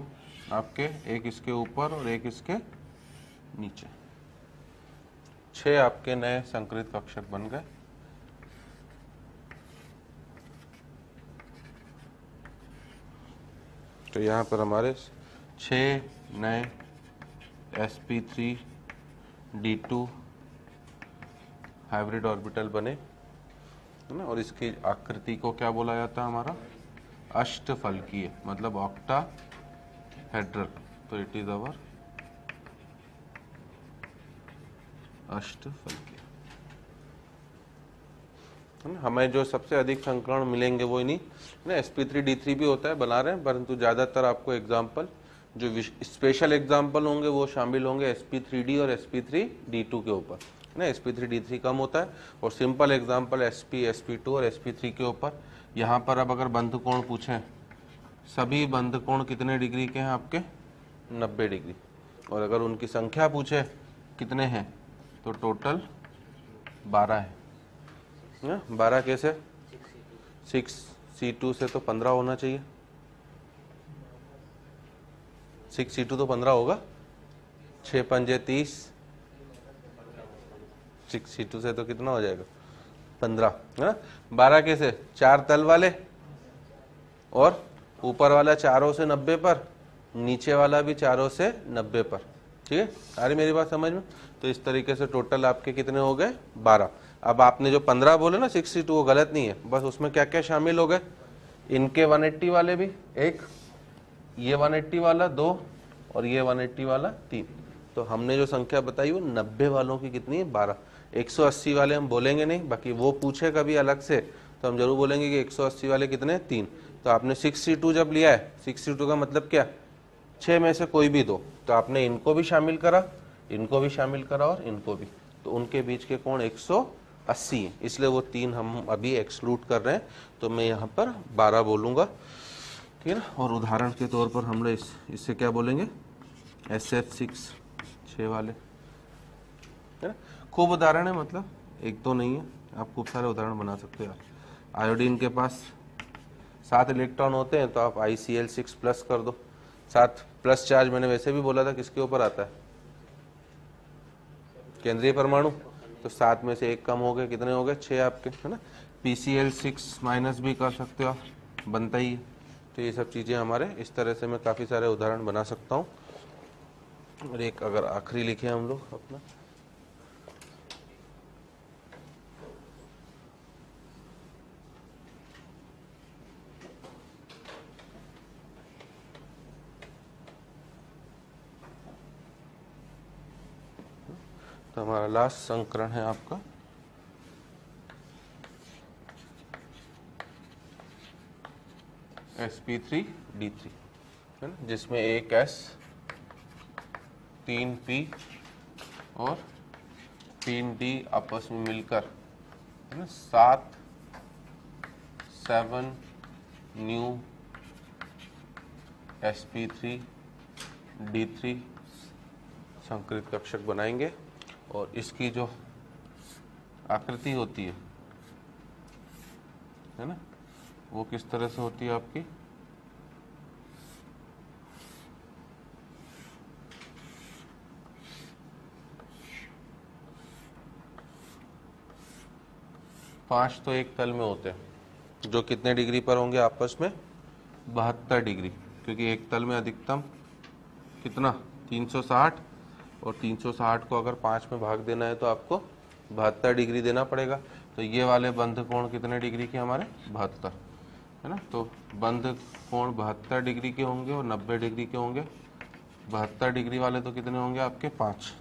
आपके, एक इसके ऊपर और एक इसके नीचे, 6 आपके नए संकरित कक्षक बन गए। तो यहाँ पर हमारे 6 नए sp3d2 हाइब्रिड ऑर्बिटल बने, है ना। और इसकी आकृति को क्या बोला जाता है हमारा, अष्टफलकीय, मतलब ऑक्टाहेड्रल। तो इट इज अवर अष्टफलकीय, है ना। हमें जो सबसे अधिक संकरण मिलेंगे वो नहीं ना, sp3d3 भी होता है बना रहे हैं, परंतु ज्यादातर आपको एग्जाम्पल जो स्पेशल एग्जाम्पल होंगे वो शामिल होंगे sp3d और sp3d2 के ऊपर, है ना। sp3d3 कम होता है, और सिंपल एग्जाम्पल sp, sp2 और sp3 के ऊपर। यहाँ पर अब अगर बंध कोण पूछें, सभी बंध कोण कितने डिग्री के हैं आपके, 90 डिग्री, और अगर उनकी संख्या पूछे कितने हैं तो टोटल 12 है, 12 कैसे, 6c2 से तो 15 होना चाहिए, 6c2 तो 15 होगा, 6 पंजे 30, 6c2 से तो कितना हो जाएगा 15, है ना। 12 कैसे, 4 तल वाले, और ऊपर वाला चारों से 90 पर, नीचे वाला भी चारों से 90 पर, ठीक है, आ रही मेरी बात समझ में। तो इस तरीके से टोटल आपके कितने हो गए 12। अब आपने जो 15 बोले ना 62 वो गलत नहीं है, बस उसमें क्या क्या शामिल हो गए, इनके 180 वाले भी एक, ये 180 वाला 2 और ये 180 वाला 3। तो हमने जो संख्या बताई वो 90 वालों की कितनी है 12। 180 वाले हम बोलेंगे नहीं, बाकी वो पूछे कभी अलग से तो हम जरूर बोलेंगे कि 180 वाले कितने 3। तो आपने 62 जब लिया है, 62 का मतलब क्या, 6 में से कोई भी 2, तो आपने इनको भी शामिल करा, इनको भी शामिल करा और इनको भी, तो उनके बीच के कोण 180 है, इसलिए वो 3 हम अभी एक्सक्लूड कर रहे हैं। तो मैं यहाँ पर 12 बोलूँगा, ठीक है ना। और उदाहरण के तौर पर हम लोग इससे क्या बोलेंगे, SF6 6 वाले, है ना। खूब उदाहरण है, मतलब एक तो नहीं है, आप खूब सारे उदाहरण बना सकते हो। आयोडीन के पास 7 इलेक्ट्रॉन होते हैं तो आप ICl6 प्लस कर दो। 7 प्लस चार्ज मैंने वैसे भी बोला था किसके ऊपर आता है, केंद्रीय परमाणु। तो 7 में से 1 कम हो गए, कितने हो गए 6 आपके, है ना। PCl6 माइनस भी कर सकते हो, बनता ही है। तो ये सब चीज़ें हमारे इस तरह से मैं काफ़ी सारे उदाहरण बना सकता हूँ। और एक अगर आखिरी लिखे हम लोग अपना, तो हमारा लास्ट संकरण है आपका sp3d3, है ना, जिसमें एक S 3 P और 3 D आपस में मिलकर, है ना, 7 न्यू sp3d3 संकरित कक्षक बनाएंगे। और इसकी जो आकृति होती है ना, वो किस तरह से होती है आपकी, पांच तो एक तल में होते हैं, जो कितने डिग्री पर होंगे आपस में 72 डिग्री, क्योंकि एक तल में अधिकतम कितना 360, और 360 को अगर 5 में भाग देना है तो आपको 72 डिग्री देना पड़ेगा। तो ये वाले बंध कोण कितने डिग्री के हमारे 72, है ना। तो बंध कोण 72 डिग्री के होंगे और 90 डिग्री के होंगे। 72 डिग्री वाले तो कितने होंगे आपके 5,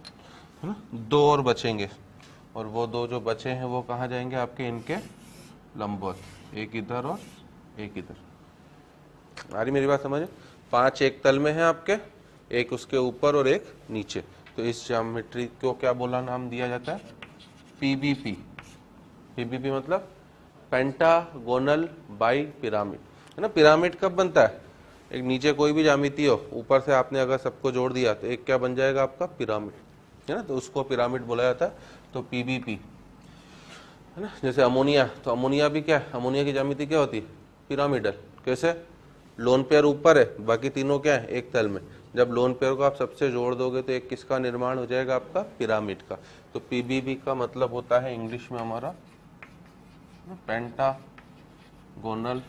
है ना। 2 और बचेंगे, और वो 2 जो बचे हैं वो कहाँ जाएंगे आपके इनके लंबवत, एक इधर और एक इधर। आ रही मेरी बात समझ, 5 एक तल में है आपके, एक उसके ऊपर और एक नीचे। तो इस ज्योमेट्री को क्या बोला नाम दिया जाता है, PBP। PBP मतलब पेंटागोनल बाई पिरामिड, है ना। पिरामिड कब बनता है, एक नीचे कोई भी ज्यामिति हो, ऊपर से आपने अगर सबको जोड़ दिया तो एक क्या बन जाएगा आपका पिरामिड, है ना। तो उसको पिरामिड बोला जाता है। तो PBP, है ना। जैसे अमोनिया, तो अमोनिया भी क्या है, अमोनिया की ज्यामिति क्या होती है पिरामिडल। कैसे, लोन पेयर ऊपर है, बाकी तीनों क्या है एक तल में। जब लोन पेयर को आप सबसे जोड़ दोगे तो एक किसका निर्माण हो जाएगा आपका पिरामिड का। तो PBB का मतलब होता है इंग्लिश में हमारा पेंटागोनल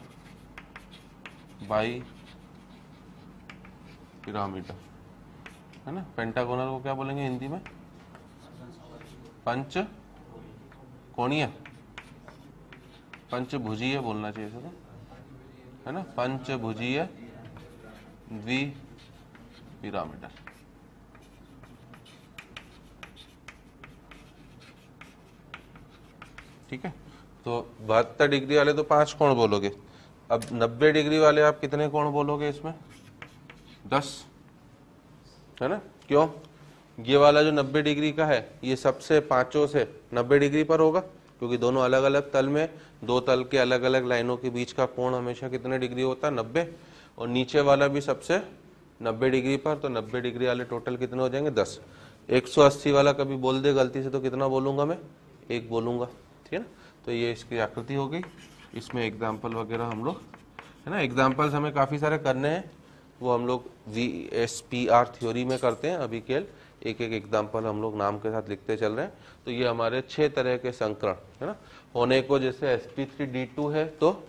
बाई पिरामिड, है ना। पेंटागोनल को क्या बोलेंगे हिंदी में, पंच कोणीय, पंचभुजीय बोलना चाहिए सर, है ना, पंचभुजीय द्विपिरामिडल। ठीक है। तो 72 डिग्री वाले तो 5 कोण बोलोगे, अब 90 डिग्री वाले आप कितने कोण बोलोगे इसमें 10, है ना। क्यों, ये वाला जो 90 डिग्री का है ये सबसे पांचों से 90 डिग्री पर होगा, क्योंकि दोनों अलग अलग तल में, 2 तल के अलग अलग लाइनों के बीच का कोण हमेशा कितने डिग्री होता है 90, और नीचे वाला भी सबसे 90 डिग्री पर। तो 90 डिग्री वाले टोटल कितने हो जाएंगे 10। 180 वाला कभी बोल दे गलती से तो कितना बोलूंगा मैं, 1 बोलूंगा, ठीक है ना। तो ये इसकी आकृति हो गई। इसमें एग्जाम्पल वगैरह हम लोग, है ना, एग्जाम्पल्स हमें काफ़ी सारे करने हैं, वो हम लोग VSPR थ्योरी में करते हैं। अभी केवल एक एक एग्जाम्पल हम लोग नाम के साथ लिखते चल रहे हैं। तो ये हमारे 6 तरह के संकरण, है ना, होने को। जैसे sp3d2 है तो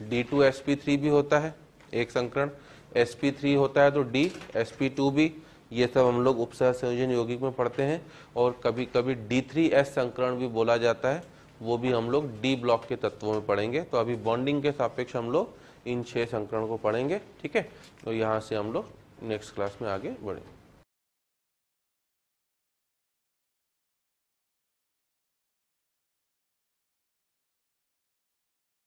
D2sp3 भी होता है एक संकरण, sp3 होता है तो D sp2 भी, ये सब हम लोग उपसह संयोजन यौगिक में पढ़ते हैं। और कभी कभी D3S संकरण भी बोला जाता है, वो भी हम लोग डी ब्लॉक के तत्वों में पढ़ेंगे। तो अभी बॉन्डिंग के सापेक्ष हम लोग इन 6 संकरण को पढ़ेंगे, ठीक है। तो यहाँ से हम लोग नेक्स्ट क्लास में आगे बढ़ेंगे।